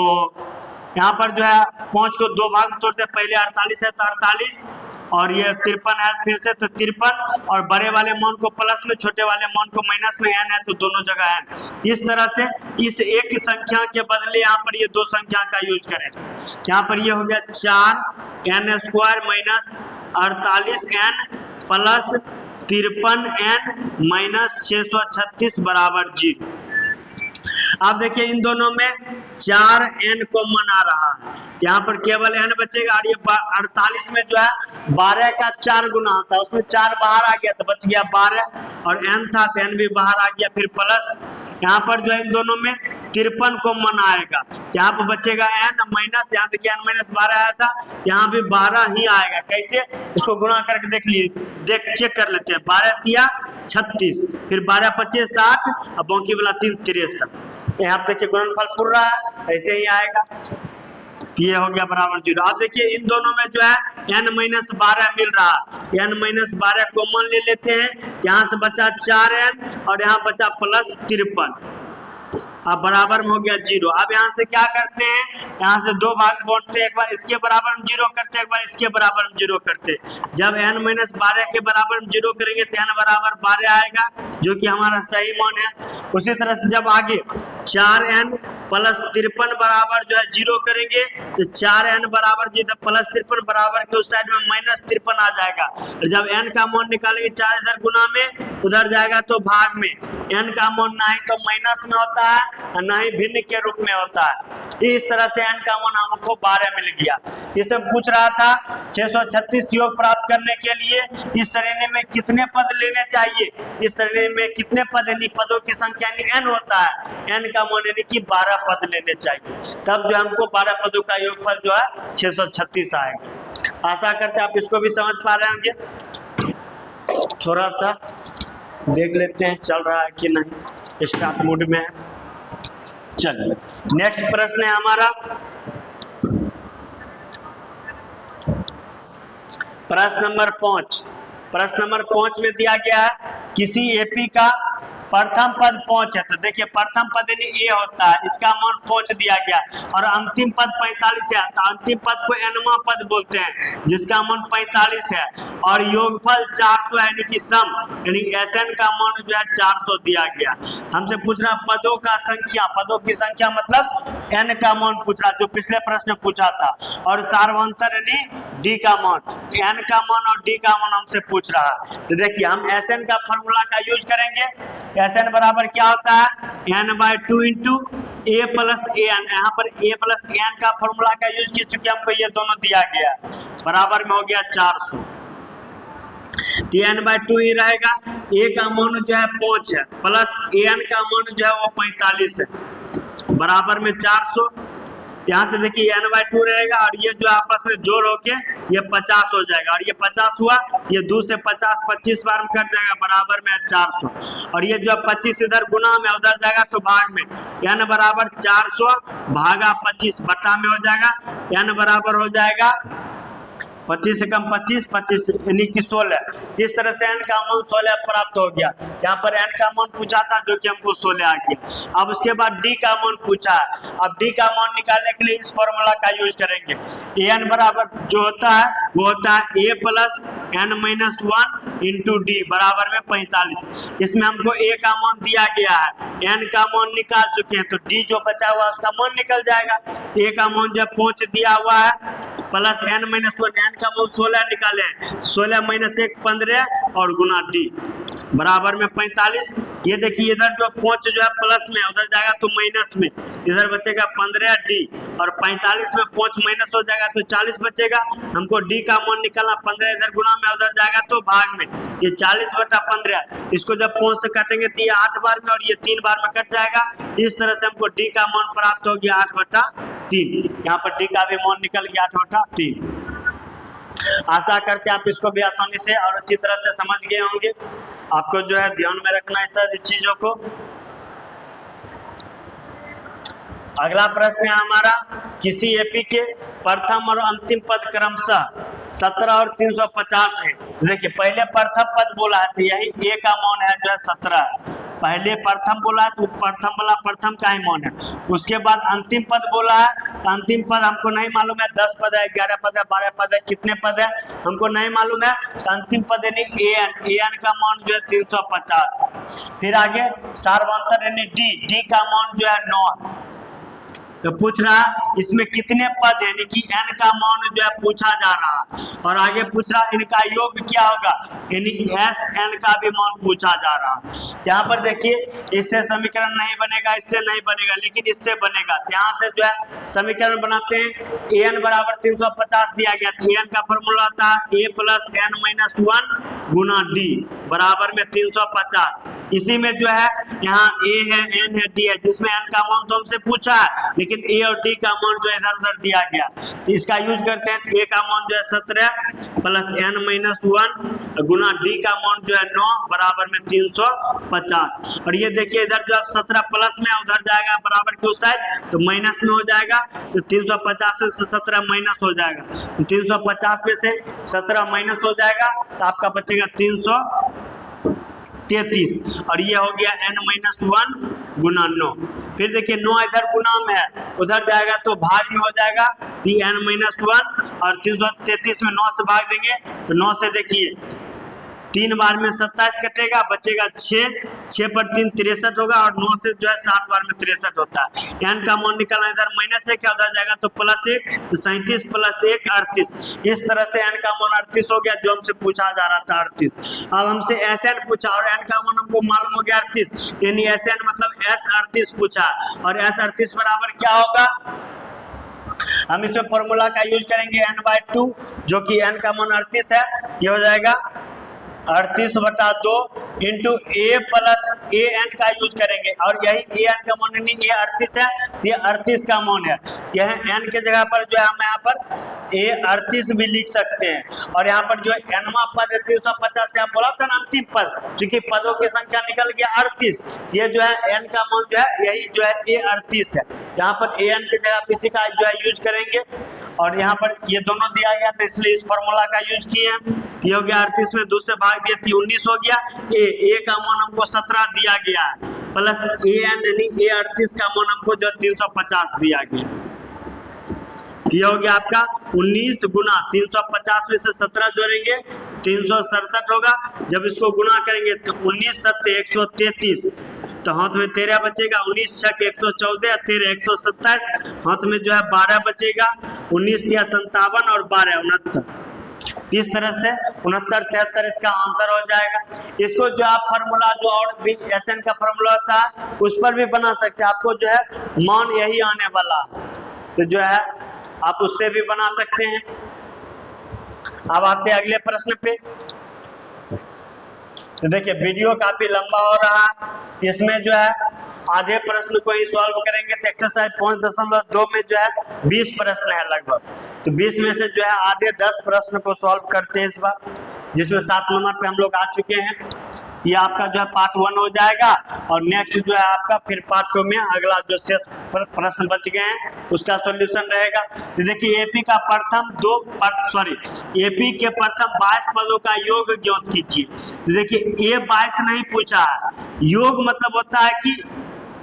यहाँ पर जो है 5 को 2 भाग में तोड़ते हैं, पहले 48 है तो 48 और ये 53 है फिर से, तो 53 और बड़े वाले मान को प्लस में, छोटे वाले मान को माइनस में, n है तो दोनों जगह n। इस तरह से इस एक संख्या के बदले यहाँ पर ये दो संख्या का यूज करें। यहाँ पर ये हो गया 4n² minus 48n plus 53n minus 636 बराबर 0। अब देखिए इन दोनों में 4n कॉमन आ रहा है, यहाँ पर केवल n बचेगा और ये 48 में जो है 12 का 4 गुना होता है, उसमें 4 बाहर आ गया तो बच गया 12 और n था तो n भी बाहर आ गया, फिर प्लस यहाँ पर जो है इन दोनों में 53 कॉमन आएगा, यहाँ पर बचेगा n माइनस, यहाँ देखिए n माइनस 12 आया था, यहाँ भी 12 ही आएगा। कैसे, इसको गुणा करके चेक कर लेते हैं। 12 तिया 36, फिर 12 25 60 और बाकी वाला 3 63। यहाँ पे देखिए गुणनफल पूरा रहा है, ऐसे ही आएगा। ये हो गया बराबर 0। अब देखिए इन दोनों में जो है n माइनस 12 मिल रहा है, n माइनस 12 कॉमन ले लेते हैं, यहाँ से बचा 4n और यहाँ बचा प्लस 53, अब बराबर में हो गया 0। अब यहाँ से क्या करते हैं, यहाँ से दो भाग बांटते हैं, एक बार इसके बराबर में 0 करते हैं, एक बार इसके बराबर में 0 करते हैं। जब n माइनस 12 के बराबर में 0 करेंगे तो n बराबर 12 आएगा, जो कि हमारा सही मान है। उसी तरह से जब आगे 4n प्लस 53 बराबर जो है 0 करेंगे तो 4n बराबर जो प्लस 53 बराबर के उस साइड में माइनस 53 आ जाएगा। और जब n का मान निकालेंगे 4 इधर गुना में, उधर जाएगा तो भाग में। n का मान ना ही तो माइनस में होता है और ना ही भिन्न के रूप में होता है। इस तरह से n का मान हमको 12 मिल गया। ये सब पूछ रहा था 636 योग प्राप्त करने के लिए इस श्रेणी में कितने पद लेने चाहिए, इस श्रेणी में कितने पद यानी पदों की संख्या n होता है, n का मान यानी कि 12 पद लेने चाहिए, तब जो हमको 12 पदों का योगफल जो है 636 आएगा। आशा करते आप इसको भी समझ पा रहे होंगे। थोड़ा सा देख लेते हैं चल रहा है कि नहीं, स्टार्ट मोड में है। चलिए नेक्स्ट प्रश्न है हमारा, प्रश्न नंबर 5। प्रश्न नंबर 5 में दिया गया है किसी एपी का प्रथम पद 5 है, तो देखिए प्रथम पद यानी ए होता है, इसका मान 5 दिया गया और अंतिम पद 45 है, तो अंतिम पद को nवां पद बोलते हैं जिसका मान 45 है और योगफल 400 यानी कि सम यानी Sn का मान जो है 400 दिया गया। हमसे पूछ रहा पदों का संख्या, पदों की संख्या मतलब n का मान पूछ रहा, जो पिछले प्रश्न में पूछा था, और सार्वंतर यानी d का मान, n का मान और d का मान हमसे पूछ रहा है। तो देखिए हम Sn का फॉर्मूला का यूज करेंगे। Sn बराबर क्या होता है, n/2 into a plus an। यहाँ पर a प्लस an का फॉर्मूला का यूज किए, चूंकि हमको ये दोनों दिया गया बराबर में हो गया 400, तो n/2 ही रहेगा। a का मान जो है 5 है प्लस an का मान जो है वो 45 है बराबर में 400। यहाँ से देखिए n/2 रहेगा और ये जो आपस में जोड़ होके ये 50 हो जाएगा और ये 50 हुआ, ये 2 से 50 25 बार में कट जाएगा बराबर में 400 और ये जो 25 इधर गुना में उधर जाएगा तो भाग में, n बराबर 400 भागा 25 बटा में हो जाएगा, n बराबर हो जाएगा 25 से कम 25 25 यानी कि 16। इस तरह से n का मान 16 प्राप्त हो गया। यहाँ पर n का मान पूछा था जो कि हमको 16 आ गया। अब उसके बाद d का मान पूछा है, अब d का मान निकालने के लिए इस फॉर्मूला का यूज करेंगे। an बराबर जो होता है वो होता है a plus n-1 into D बराबर में 45। इसमें हमको a का मान दिया गया है, n का मान निकाल चुके हैं तो d जो बचा हुआ उसका मान निकल जाएगा। a का मान जो 5 दिया हुआ है प्लस n-1, n का मान 16 निकाले, 16 माइनस 1 15 और गुना d बराबर में 45। ये देखिए इधर जो 5 जो है प्लस में उधर जाएगा तो माइनस में, इधर बचेगा 15d और 45 में 5 माइनस हो जाएगा तो 40 बचेगा। हमको d का मान निकालना, 15 इधर गुना में उधर जाएगा तो भाग में, ये 40/15। इसको जब 5 से काटेंगे तो ये 8 बार में और ये 3 बार में कट जाएगा। इस तरह से हमको d का मान प्राप्त हो गया 8/3। यहाँ पर d का भी मान निकल गया 8/3। आशा करते हैं आप इसको भी आसानी से और अच्छी तरह से समझ गए होंगे। आपको जो है ध्यान में रखना है सर चीजों को। अगला प्रश्न है हमारा, किसी एपी के प्रथम और अंतिम पद क्रमशः 17 और 350 है। देखिए पहले प्रथम पद बोला है तो यही a का मान है जो है 17 है पहले प्रथम बोला है तो प्रथम वाला प्रथम का ही मान है। उसके बाद अंतिम पद बोला है तो अंतिम पद हमको नहीं मालूम है, 10 पद है, 11 पद है, 12 पद है, कितने पद है हमको नहीं मालूम है। तो अंतिम पद यानी an का मान जो है 350। फिर आगे सार्वंतर यानी डी का मान जो है 9 है। तो पूछ रहा है इसमें कितने पद है, यानी कि n का मान जो है पूछा जा रहा है। और आगे पूछ रहा है इनका योग क्या होगा, यानी s n का भी मान पूछा जा रहा है। यहाँ पर देखिए इससे समीकरण नहीं बनेगा, इससे नहीं बनेगा, लेकिन इससे बनेगा। यहाँ से जो है समीकरण बनाते हैं। an बराबर 350 दिया गया, तो an का फॉर्मूला था a plus n minus 1 Guna d बराबर में 350। इसी में जो है यहाँ a है, n है, d है, जिसमें n का मान तो हमसे पूछा है, लेकिन ए और डी का मान जो है इधर उधर दिया गया। इसका यूज करते हैं। ए का मान जो है 17 प्लस n माइनस 1 गुना डी का मान जो है 9 बराबर में 350। और ये देखिए इधर जो 17 प्लस में उधर जाएगा बराबर की उस साइड तो माइनस में हो जाएगा, तो 350 में से 17 माइनस हो जाएगा, तो 350 में से 17 माइनस हो जाएगा तो आपका बचेगा 333। और ये हो गया n माइनस 1 गुना 9। फिर देखिए 9 इधर गुना में है, उधर जाएगा तो भाग में हो जाएगा n माइनस 1 और 333 में 9 से भाग देंगे तो 9 से देखिए 3 बार में 27 कटेगा, बचेगा 6 पर 3 63 होगा और 9 से जो है 7 बार में 63 होता है। n का मान निकालना, इधर माइनस 1 क्या उधर जाएगा तो प्लस 1, तो 37 प्लस 1 38। इस तरह से n का मान 38 हो गया जो हमसे पूछा जा रहा था 38। अब हमसे Sn पूछा और n का मान हमको मालूम हो गया 38, यानी Sn मतलब S38 पूछा और S38 बराबर क्या होगा, हम इसमें फॉर्मूला का यूज करेंगे n/2 जो कि n का मान 38 है। ये हो जाएगा 38/2 into A plus A N का यूज करेंगे और यही ए एन का मान नहीं, ये 38 है, ये 38 का मान है। यह एन के जगह पर जो है हम यहाँ पर ए 38 भी लिख सकते हैं। और यहाँ पर जो एनवा पद है 350 का बोला था ना अंतिम पद, चूंकि पदों की संख्या निकल गया 38, ये जो है एन का मान जो है यही जो है ए 38 है। यहाँ पर ए एन की जगह इसी का जो है यूज करेंगे और यहाँ पर ये दोनों दिया गया तो इसलिए इस फॉर्मूला का यूज किए हैं। ये हो गया 38 में 2 से भाग दिया तो 19 हो गया। ए का मान हमको 17 दिया गया है प्लस ए एन यानी ए 38 का मान हमको जो 350 दिया गया। ये हो गया आपका 19 गुना 350 में से 17 जोड़ेंगे 367 होगा। जब इसको गुना करेंगे तो 19 7 133, तो हाथ में 13 बचेगा, 19 6 114, 13 127, हाथ में जो है 12 बचेगा, 19 दिया 57 और 12 69। इस तरह से 69 73 इसका आंसर हो जाएगा। इसको जो आप फॉर्मूला जो और भी एसएन का फॉर्मूला था उस पर भी बना सकते हैं। आपको जो है मान यही आने वाला तो जो है आप उससे भी बना सकते हैं। अब आते हैं अगले प्रश्न पे। तो देखिए वीडियो काफी लंबा हो रहा है, इसमें जो है आधे प्रश्न को ही सॉल्व करेंगे। तो एक्सरसाइज 5.2 में जो है 20 प्रश्न है लगभग, तो 20 में से जो है आधे 10 प्रश्न को सॉल्व करते हैं इस बार, जिसमें 7 नंबर पे हम लोग आ चुके हैं। ये आपका जो है पार्ट 1 हो जाएगा और नेक्स्ट जो है आपका फिर पार्ट 2 में अगला जो शेष प्रश्न बच गए हैं उसका सॉल्यूशन रहेगा। तो देखिए एपी के प्रथम 22 पदों का योग ज्ञात कीजिए। तो देखिए ए 22 नहीं पूछा है, योग मतलब होता है कि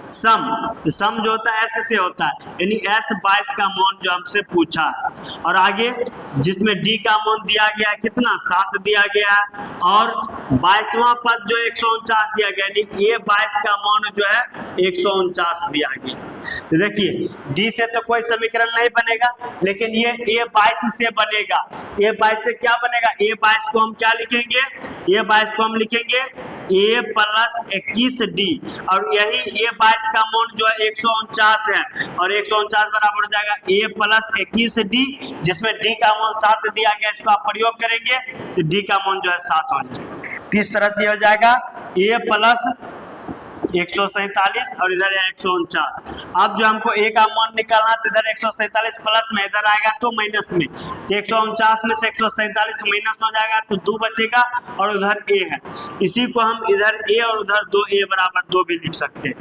सम, तो सम जो होता है एस से होता है, यानी एस 22 का मान जो हमसे पूछा है। और आगे जिसमें डी का मान दिया गया है कितना 7 दिया गया है और 22वां पद जो 149 दिया गया, यानी ए 22 का मान जो है 149 दिया गया। तो देखिए डी से तो कोई समीकरण नहीं बनेगा, लेकिन ये ए 22 से बनेगा। ए 22 से क्या बनेगा, ए 22 को हम क्या लिखेंगे, ए 22 को हम लिखेंगे ए प्लस 21 डी और यही ए 22 का मान जो है 149 है और 149 बराबर हो जाएगा ए प्लस 21 डी, जिसमें डी का मान 7 दिया गया। इसको आप प्रयोग करेंगे तो डी का मान जो है 7 हो जाएगा। इस तरह से हो जाएगा ए प्लस 147 और इधर है 149। अब जो हमको ए का मान निकालना तो इधर 147 प्लस में, इधर आएगा तो माइनस में, तो 149 में से 147 माइनस हो जाएगा तो 2 बचेगा और उधर ए है। इसी को हम इधर ए और उधर 2 ए बराबर 2 भी लिख सकते हैं।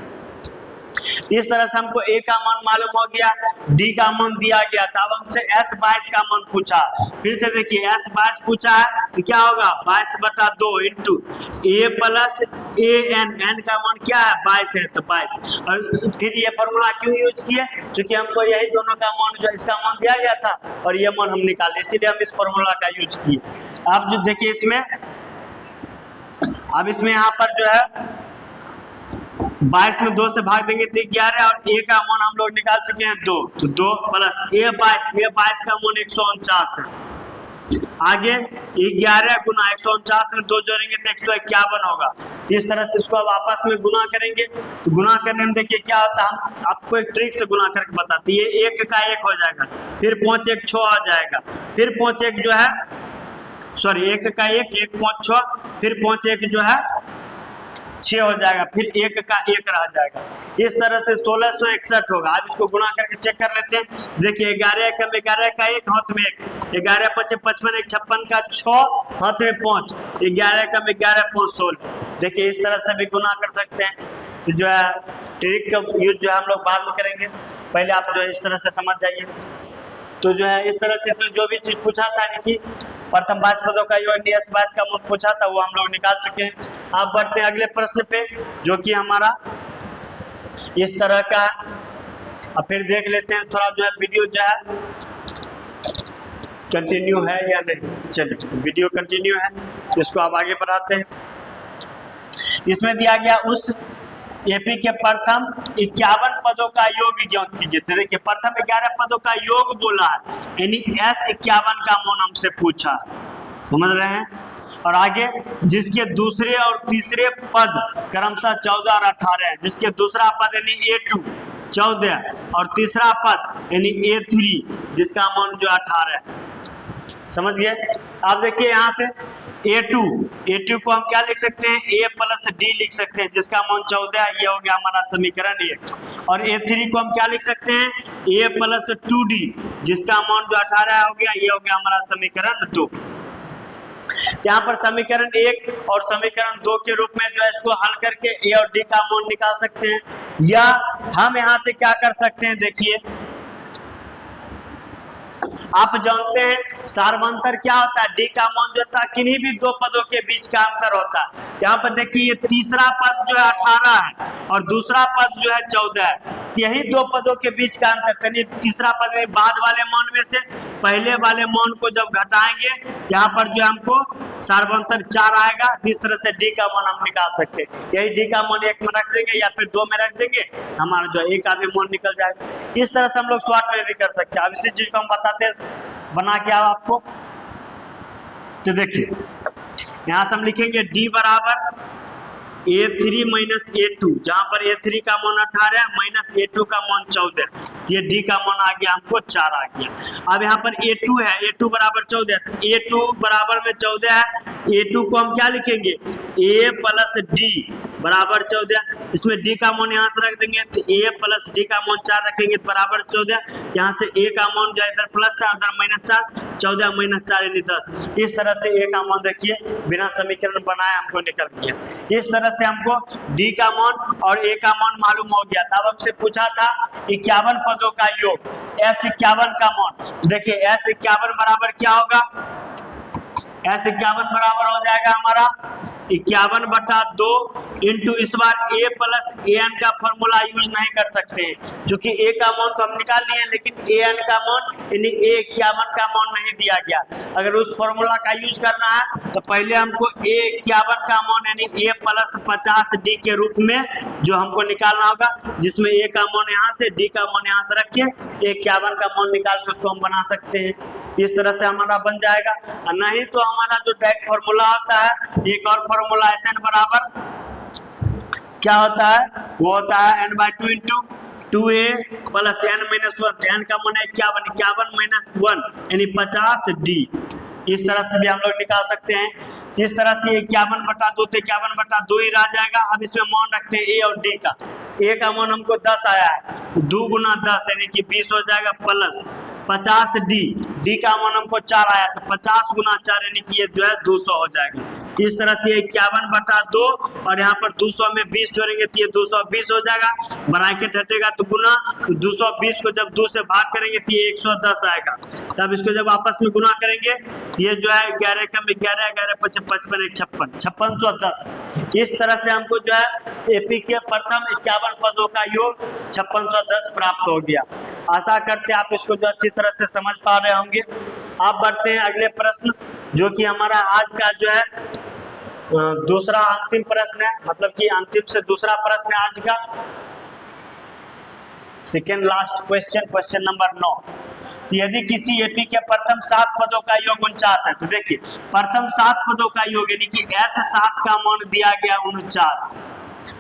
इस तरह से हमको ए का मान मालूम हो गया, डी का मान दिया गया था। अब हमसे S22 का मान पूछा, फिर से देखिए S22 पूछा है तो क्या होगा 22/2 into A plus A N का मान क्या है 22 है तो 22। और फिर ये फॉर्मूला क्यों यूज किए, क्योंकि हमको यही दोनों का मान जो इसका मान दिया गया था और ये मान हम निकाले, इसीलिए हम इस फॉर्मूला का यूज किए। अब जो देखिए इसमें, अब इसमें यहाँ पर जो है 22 में 2 से भाग देंगे तो 11 और ए का मान हम लोग निकाल चुके हैं 2, तो 2 प्लस ए 22 का मान 149 है। आगे 11 गुना 149 में 2 जोड़ेंगे तो 151 होगा। इस तरह से इसको अब आपस में गुना करेंगे, तो गुना करने में देखिए क्या होता है, हम आपको एक ट्रिक से गुना करके बताते हैं। ये 1 का 1 हो जाएगा, फिर 5 1 6 आ जाएगा, फिर 5 1 जो है सॉरी 1 का 1 1 5 6, फिर 5 1 जो है 6 हो जाएगा, फिर 1 का 1 रह जाएगा। इस तरह से 1661 होगा। अब इसको गुना करके चेक कर लेते हैं। देखिए 11 कम 11 का 1 हाथ में 1, 11 5 55 1 56 का 6 हाथ में 5, 11 कम 11 5 16। देखिए इस तरह से भी गुना कर सकते हैं। तो जो है ट्रिक का यूज जो है हम लोग बाद में करेंगे, पहले आप जो है इस तरह से समझ जाइए। तो जो है इस तरह से इसमें जो भी चीज पूछा था कि प्रथम 22 पदों का योग S22 का मूल पूछा था वो हम लोग निकाल चुके हैं। आप बढ़ते हैं अगले प्रश्न पे, जो कि हमारा इस तरह का है। अब फिर देख लेते हैं थोड़ा जो है वीडियो जो है कंटिन्यू है या नहीं। चलिए वीडियो कंटिन्यू है, इसको आप आगे बढ़ाते हैं। इसमें दिया गया उस एपी के प्रथम 51 पदों का योग ज्ञात कीजिए। तो देखिए प्रथम 11 पदों का योग बोला है, यानी S51 का मान हमसे पूछा, समझ रहे हैं। और आगे जिसके दूसरे और तीसरे पद क्रमशः 14 और 18 है, जिसके दूसरा पद यानी A2 14 और तीसरा पद यानी A3 जिसका मान जो 18 है, समझ गए। आप देखिए यहाँ से A2 को हम क्या लिख सकते हैं, A प्लस D लिख सकते हैं जिसका मान 14 है, ये हो गया हमारा समीकरण 1। और A3 को हम क्या लिख सकते हैं, A प्लस 2D जिसका मान जो 18 हो गया, ये हो गया हमारा समीकरण 2। यहाँ पर समीकरण 1 और समीकरण 2 के रूप में जो है इसको हल करके A और D का मान निकाल सकते हैं, या हम यहाँ से क्या कर सकते हैं, देखिए आप जानते हैं सार्वंतर क्या होता है, डी का मान जो था किन्हीं भी दो पदों के बीच का अंतर होता है। यहाँ पर देखिए ये तीसरा पद जो है 18 है और दूसरा पद जो है 14 है, यही दो पदों के बीच का अंतर। यानी तीसरा पद में बाद वाले मान में से पहले वाले मान को जब घटाएंगे यहाँ पर जो हमको सार्वंतर 4 आएगा। इस तरह से डी का मान हम निकाल सकते हैं। यही डी का मान 1 में रख देंगे या फिर 2 में रख देंगे, हमारा जो ए का भी मान निकल जाएगा। इस तरह से हम लोग शॉर्ट में भी कर सकते हैं। अब इसी चीज को हम बताते हैं बना के आपको। तो देखिए यहां से हम लिखेंगे डी बराबर A3 माइनस A2, जहां पर A3 का मान 18 है माइनस A2 का मान 14, ये डी का मान आ गया हमको 4 आ गया। अब यहाँ पर A2 है, A2 बराबर 14, A2 बराबर में 14 है, A2 को हम क्या लिखेंगे A प्लस डी बराबर 14, इसमें डी का मान यहाँ से रख देंगे तो A प्लस डी का मान 4 रखेंगे तो बराबर 14, यहाँ से A का मान जो है इधर प्लस 4 इधर माइनस 4, 14 माइनस 4 यानी 10। इस तरह से A का मान देखिए बिना समीकरण बनाए हमको निकल गया। इस तरह से हमको डी का मान और ए का मान मालूम हो गया। तब हमसे पूछा था 51 पदों का योग S51 का मान। देखिए S51 बराबर क्या होगा, S51 बराबर हो जाएगा हमारा 51/2 इंटू इस बार A प्लस AN का फॉर्मूला यूज नहीं कर सकते हैं, क्योंकि A का मान तो हम निकाल लिए लेकिन AN का मान यानी A51 का मान नहीं दिया गया। अगर उस फॉर्मूला का यूज करना है तो पहले हमको A51 का मान यानी A प्लस 50D के रूप में जो हमको निकालना होगा, जिसमें A का मान यहाँ से D का मान यहाँ से रख के A51 का मान निकाल के उसको हम बना सकते हैं। इस तरह से हमारा बन जाएगा। नहीं तो हमारा जो डायरेक्ट फॉर्मूला होता है, एक और फॉर्मूला SN बराबर क्या होता है, वो होता है n/2 into 2a plus n minus 1। n का मान है 51 माइनस 1 यानी 50d। इस तरह से भी हम लोग निकाल सकते हैं। इस तरह से 51/2 तो 51/2 ही रह जाएगा। अब इसमें मान रखते हैं a और d का। a का मान हमको 10 आया है, 2 गुना 10 यानी कि 20 हो जाएगा प्लस 50 डी का मान हमको 4 आया, तो 50 गुना 4 यानी कि ये जो है 200 हो जाएगा। इस तरह से 51/2 और यहाँ पर 200 में 20 जोड़ेंगे तो ये 220 हो जाएगा। ब्रैकेट हटेगा तो गुना, तो 220 को जब 2 से भाग करेंगे तो ये 110 आएगा। तब इसको जब आपस में गुना करेंगे ये जो है 11 कम 11 11 55 56 5610। इस तरह से हमको जो है एपी के प्रथम 51 पदों का योग 5610 प्राप्त हो गया। आशा करते हैं आप इसको जो अच्छी तरह से समझ पा रहे होंगे। आप बढ़ते हैं अगले प्रश्न, जो कि हमारा आज का जो है दूसरा अंतिम प्रश्न है, मतलब कि अंतिम से दूसरा प्रश्न है आज का, second last question, question number 9। तो यदि किसी एपी के प्रथम 7 पदों का योग 49 है, तो देखिए प्रथम 7 पदों का योग यानी कि S7 का मान दिया गया 49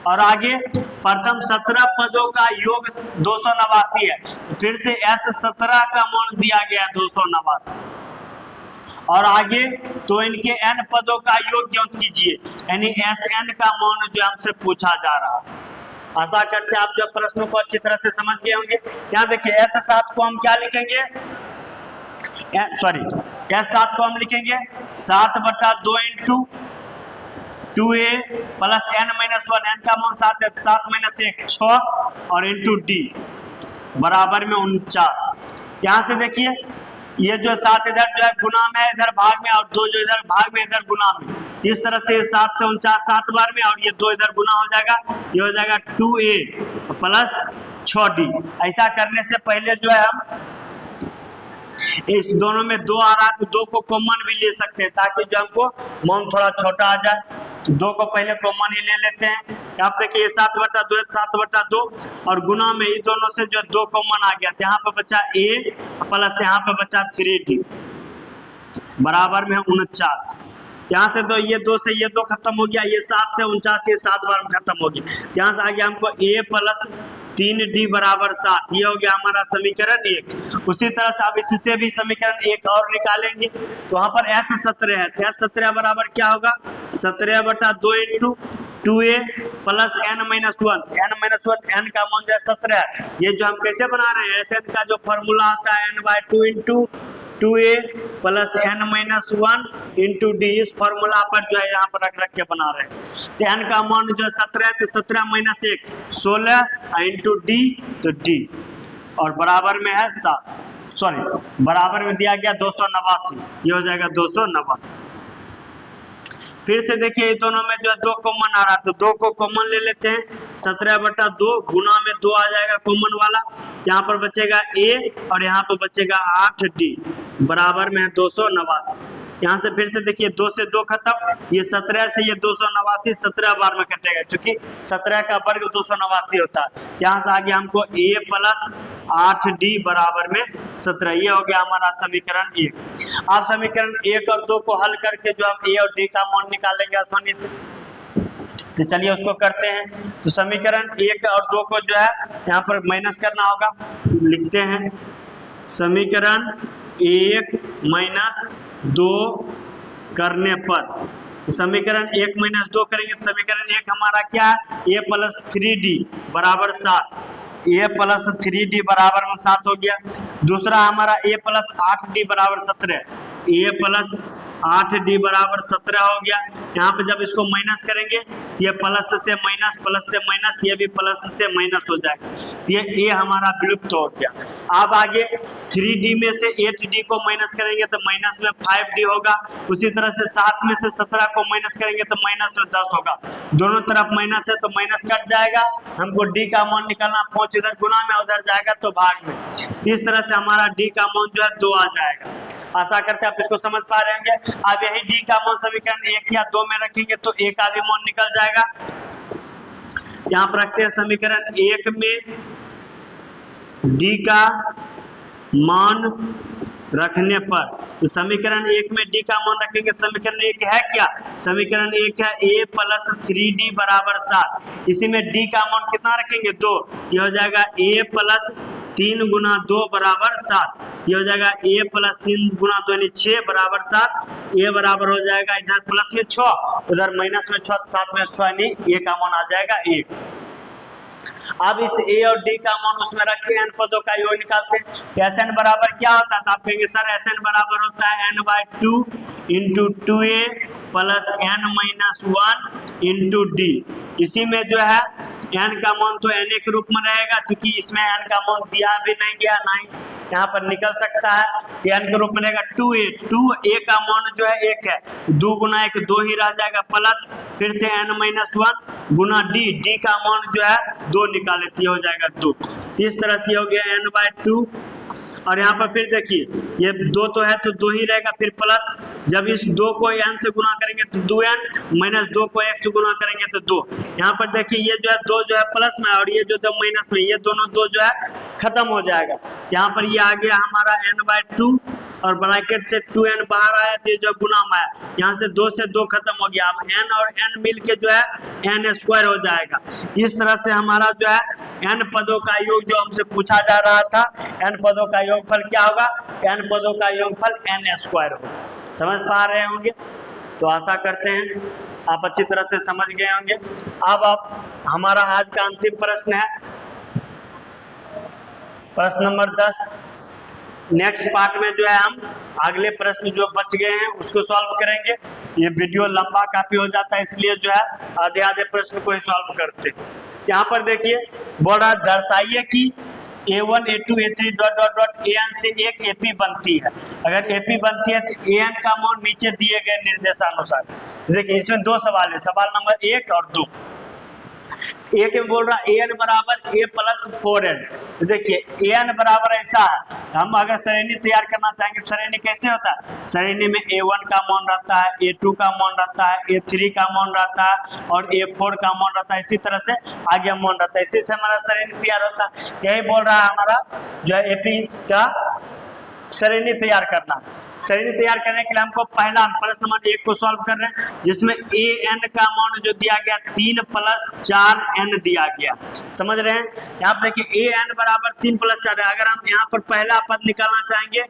और आगे प्रथम 17 पदों का योग 289 है, तो फिर से S17 का मान दिया गया 289 और आगे तो इनके n पदों का योग ज्ञात कीजिए, यानी Sn का मान जो हमसे पूछा जा रहा है। आशा करते हैं आप जो प्रश्नों को अच्छी तरह से समझ गए होंगे। यहाँ देखिए S7 को हम क्या लिखेंगे, S7 को हम लिखेंगे 7/2 into 2a plus n-1, n का मान 7 है, 7 - 1 6 और इंटू d बराबर में 49। यहाँ से देखिए ये जो 7 इधर जो है गुना में है, इधर भाग में, और 2 जो इधर भाग में इधर गुना में, इस तरह से 7 से 49 7 बार में, और ये 2 इधर गुना हो जाएगा, ये हो जाएगा 2a प्लस 6d। ऐसा करने से पहले जो है हम इस दोनों में 2 आ रहा है तो 2 को कॉमन भी ले सकते हैं, ताकि जो हमको मान थोड़ा छोटा आ जाए। तो 2 को पहले कॉमन ही ले लेते हैं। यहाँ पे देखिए 7/2 7/2 और गुना में ये दोनों से जो 2 कॉमन आ गया, तो यहाँ पे बचा a प्लस यहाँ पे बचा 3d बराबर में 49। यहाँ से तो ये 2 से ये 2 खत्म हो गया, ये 7 से 49 ये 7 बार खत्म हो गया। यहाँ से आ गया हमको a प्लस 3d बराबर 7, ये हो गया हमारा समीकरण 1। उसी तरह से अब इससे भी समीकरण 1 और निकालेंगे, तो वहाँ पर S17 है, तो S17 बराबर क्या होगा 17/2 into 2a plus n-1, n का मान जो है 17 है। ये जो हम कैसे बना रहे हैं, Sn का जो फॉर्मूला आता है n/2 into 2a plus n-1 into d, इस फॉर्मूला पर जो है यहाँ पर रख के बना रहे हैं। तो n का मान जो है 17 है, तो 17 - 1 16 इंटू d, तो d और बराबर में है 7, बराबर में दिया गया 289, ये हो जाएगा 289। फिर से देखिए ये दोनों में जो है 2 कॉमन आ रहा, तो 2 को कॉमन ले लेते हैं, 17/2 गुना में 2 आ जाएगा कॉमन वाला, यहाँ पर बचेगा a और यहाँ पर बचेगा 8d बराबर में है 289। यहाँ से फिर से देखिए 2 से 2 खत्म, ये 17 से ये 289 17 बार में कटेगा, क्योंकि 17 का वर्ग 289 होता है। यहाँ से आगे हमको a प्लस 8d बराबर में 17, ये हो गया हमारा समीकरण 1। आप समीकरण 1 और 2 को हल करके जो हम a और d का मान निकालेंगे आसानी से, तो चलिए उसको करते हैं। तो समीकरण 1 और 2 को जो है यहाँ पर माइनस करना होगा, लिखते हैं समीकरण 1 - 2 करने पर, समीकरण 1 - 2 करेंगे तो समीकरण 1 हमारा क्या है, a प्लस 3d बराबर 7, a प्लस 3d बराबर में 7 हो गया। दूसरा हमारा a प्लस 8d बराबर 17, a प्लस 8d बराबर 17 हो गया। यहाँ पे जब इसको माइनस करेंगे ये प्लस से माइनस, प्लस से माइनस, ये भी प्लस से माइनस हो जाएगा, ये a हमारा विलुप्त हो गया। अब आगे 3d में से 8d को माइनस करेंगे तो माइनस में 5d होगा। उसी तरह से 7 में से 17 को माइनस करेंगे तो माइनस में 10 होगा। दोनों तरफ माइनस है तो माइनस कट जाएगा, हमको d का मान निकालना, 5 इधर गुना में उधर जाएगा तो भाग में। इस तरह से हमारा d का मान जो है 2 आ जाएगा। आशा करते हैं आप इसको समझ पा रहे होंगे। अब यही d का मान समीकरण 1 या 2 में रखेंगे तो a का भी मान निकल जाएगा। यहाँ पर रखते हैं समीकरण 1 में d का मान रखने पर, तो समीकरण 1 में d का मान रखेंगे। समीकरण 1 है क्या, समीकरण 1 है a प्लस 3d बराबर 7। इसी में d का मान कितना रखेंगे 2, ये हो जाएगा a प्लस 3 गुना 2 बराबर 7, ये हो जाएगा a प्लस 3 गुना 2 यानी 6 बराबर 7, a बराबर हो जाएगा इधर प्लस में 6 उधर माइनस में 6, 7 में 6 यानी a का मान आ जाएगा 1। अब इस ए और डी का मान उसमें रख के एन पदों का योग निकालते हैं। तो एस एन बराबर क्या होता है, तो आप कहेंगे सर एस एन बराबर होता है n by 2 into 2a plus n minus 1 into d. इसी में जो है एन का मान तो एन के रूप में रहेगा, क्योंकि इसमें एन का मान दिया भी नहीं गया, नहीं यहाँ पर निकल सकता है। एन के रूप में रहेगा 2a का मान जो है 1 है, 2 गुना 1 2 ही रह जाएगा, प्लस फिर से n माइनस 1 गुना डी का मान जो है 2 निकाले तो हो जाएगा 2। इस तरह से हो गया n बाई 2। और यहाँ पर फिर देखिए ये 2 तो है तो 2 ही रहेगा, फिर प्लस जब इस 2 को n से गुना करेंगे तो 2n माइनस 2 को 1 से गुना करेंगे तो 2। यहाँ पर देखिए ये जो है 2 जो है प्लस में और ये जो है माइनस में, ये दोनों 2 जो है खत्म हो जाएगा। यहाँ पर ये आ गया हमारा n बाई 2 और ब्रैकेट से 2n बाहर आया तो ये जो गुना में आया, यहाँ से 2 से 2 खत्म हो गया। अब n और n मिल के जो है n स्क्वायर हो जाएगा। इस तरह से हमारा जो है n पदों का योग जो हमसे पूछा जा रहा था, n पदों का योगफल क्या होगा, n पदों का योगफल n स्क्वायर होगा। समझ पा रहे होंगे? तो आशा करते हैं आप अच्छी तरह से समझ गए होंगे। अब आप हमारा आज का अंतिम प्रश्न है प्रश्न नंबर 10। नेक्स्ट पार्ट में जो है हम अगले प्रश्न जो बच गए हैं उसको सॉल्व करेंगे। ये वीडियो लंबा काफी हो जाता है, इसलिए जो है आधे आधे प्रश्न को ही सॉल्व करते हैं। यहाँ पर देखिए बोल रहा दर्शाइए कि A1 A2 A3 dot dot dot AN से एक AP बनती है। अगर AP बनती है तो AN का मान नीचे दिए गए निर्देशानुसार। देखिए इसमें 2 सवाल है, सवाल नंबर 1 और 2। एक में बोल रहा है AN बराबर A प्लस 4n। देखिए AN बराबर ऐसा है, हम अगर श्रेणी तैयार करना चाहेंगे तो श्रेणी कैसे होता है, श्रेणी में A1 का मान रहता है, A2 का मान रहता है, A3 का मान रहता है और A4 का मान रहता है, इसी तरह से आगे मान रहता है। इसी से हमारा श्रेणी तैयार होता है। यही बोल रहा है हमारा जो है AP का श्रेणी तैयार करना। श्रेणी तैयार करने के लिए हमको पहला हम प्रश्न नंबर 1 को सॉल्व कर रहे हैं, जिसमें AN का मान जो दिया गया 3 प्लस 4n दिया गया। समझ रहे हैं? यहाँ पर देखिए AN बराबर 3 प्लस 4 है। अगर हम यहाँ पर पहला पद निकालना चाहेंगे,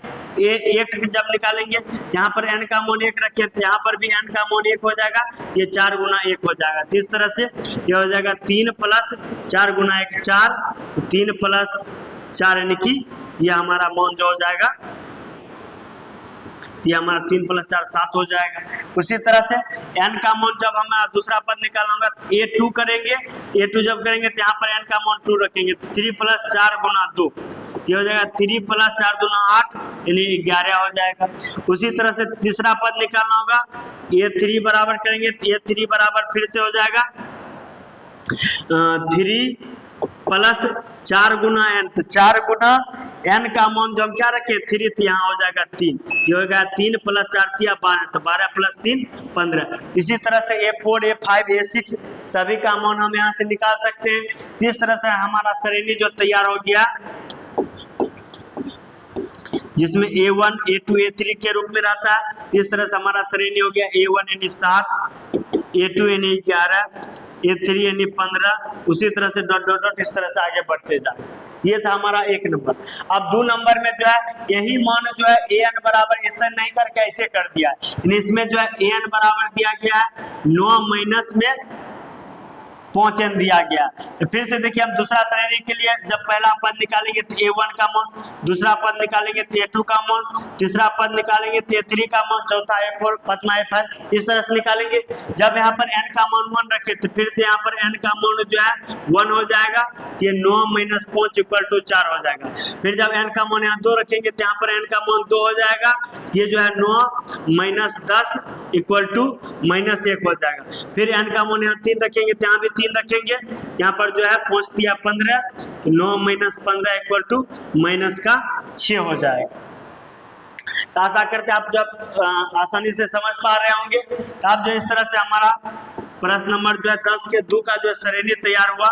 A1 जब निकालेंगे यहाँ पर n का मान 1 रखें तो यहाँ पर भी n का मान 1 हो जाएगा, ये 4 गुना 1 हो जाएगा। तो इस तरह से ये हो जाएगा 3 प्लस 4 गुना 1 4, 3 प्लस 4 यानी कि ये हमारा मान जो हो जाएगा, ये हमारा 3 प्लस 4 7 हो जाएगा। उसी तरह से n का मान जब हमारा दूसरा पद निकालना होगा तो A2 करेंगे, A2 जब करेंगे तो यहाँ पर n का मान 2 रखेंगे, 3 प्लस 4 गुना 2, ये हो जाएगा 3 प्लस 4 गुना 8 यानी 11 हो जाएगा। उसी तरह से तीसरा पद निकालना होगा, A3 बराबर करेंगे तो A3 बराबर फिर से हो जाएगा 3 प्लस 4 गुना n, तो 4 गुना n का मान जो हम क्या रखे 3, तो यहाँ हो जाएगा 3, ये हो गया 3 प्लस 4 दिया 12, तो 12 प्लस 3 15। इसी तरह से A4 A5 A6 सभी का मान हम यहाँ से निकाल सकते हैं। इस तरह से हमारा श्रेणी जो तैयार हो गया, जिसमें A1 A2 A3 के रूप में रहता है। इस तरह से हमारा श्रेणी हो गया A1 यानी 7, A2 यानी 11, A3 यानी 15, उसी तरह से डॉट डॉट डॉट इस तरह से आगे बढ़ते जाए। ये था हमारा 1 नंबर। अब 2 नंबर में जो है यही मान जो है AN बराबर ऐसे नहीं करके ऐसे कर दिया है। इसमें जो है AN बराबर दिया गया है 9 माइनस में 5n दिया गया। तो फिर से देखिए हम दूसरा श्रेणी के लिए जब पहला पद निकालेंगे तो A1 का मान, दूसरा पद निकालेंगे तो A2 का मान, तीसरा पद निकालेंगे तो A3 का मान, चौथा A4, पांचवा A5, इस तरह से निकालेंगे। जब यहाँ पर n का मान 1 रखे तो फिर से यहाँ पर n का मान जो है 1 हो जाएगा, ये 9 माइनस 5 इक्वल टू 4 हो जाएगा। फिर जब n का मान यहाँ 2 रखेंगे तो यहाँ पर n का मान 2 हो जाएगा, ये जो है 9 माइनस 10 इक्वल टू माइनस 1 हो जाएगा। फिर n का मान यहाँ 3 रखेंगे तो यहाँ भी 3 रखेंगे, यहाँ पर जो है 5 दिया 15, 9 माइनस 15 इक्वल टू माइनस का 6 हो जाएगा। तो आशा करते आप जब आसानी से समझ पा रहे होंगे। तो आप जो इस तरह से हमारा प्रश्न नंबर जो है 10 के 2 का जो श्रेणी तैयार हुआ,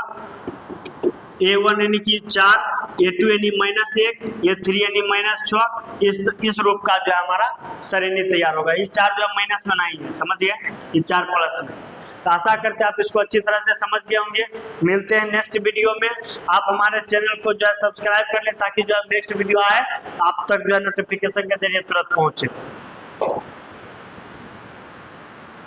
A1 यानी कि 4, A2 यानी -1, A3 यानी -6, इस रूप का जो है हमारा श्रेणी तैयार होगा। ये 4 जो है माइनस में नहीं है, समझ गए, ये 4 प्लस में। तो आशा करते हैं आप इसको अच्छी तरह से समझ गए होंगे। मिलते हैं नेक्स्ट वीडियो में। आप हमारे चैनल को जो है सब्सक्राइब कर लें ताकि जो है नेक्स्ट वीडियो आए आप तक जो है नोटिफिकेशन के जरिए तुरंत पहुंचे।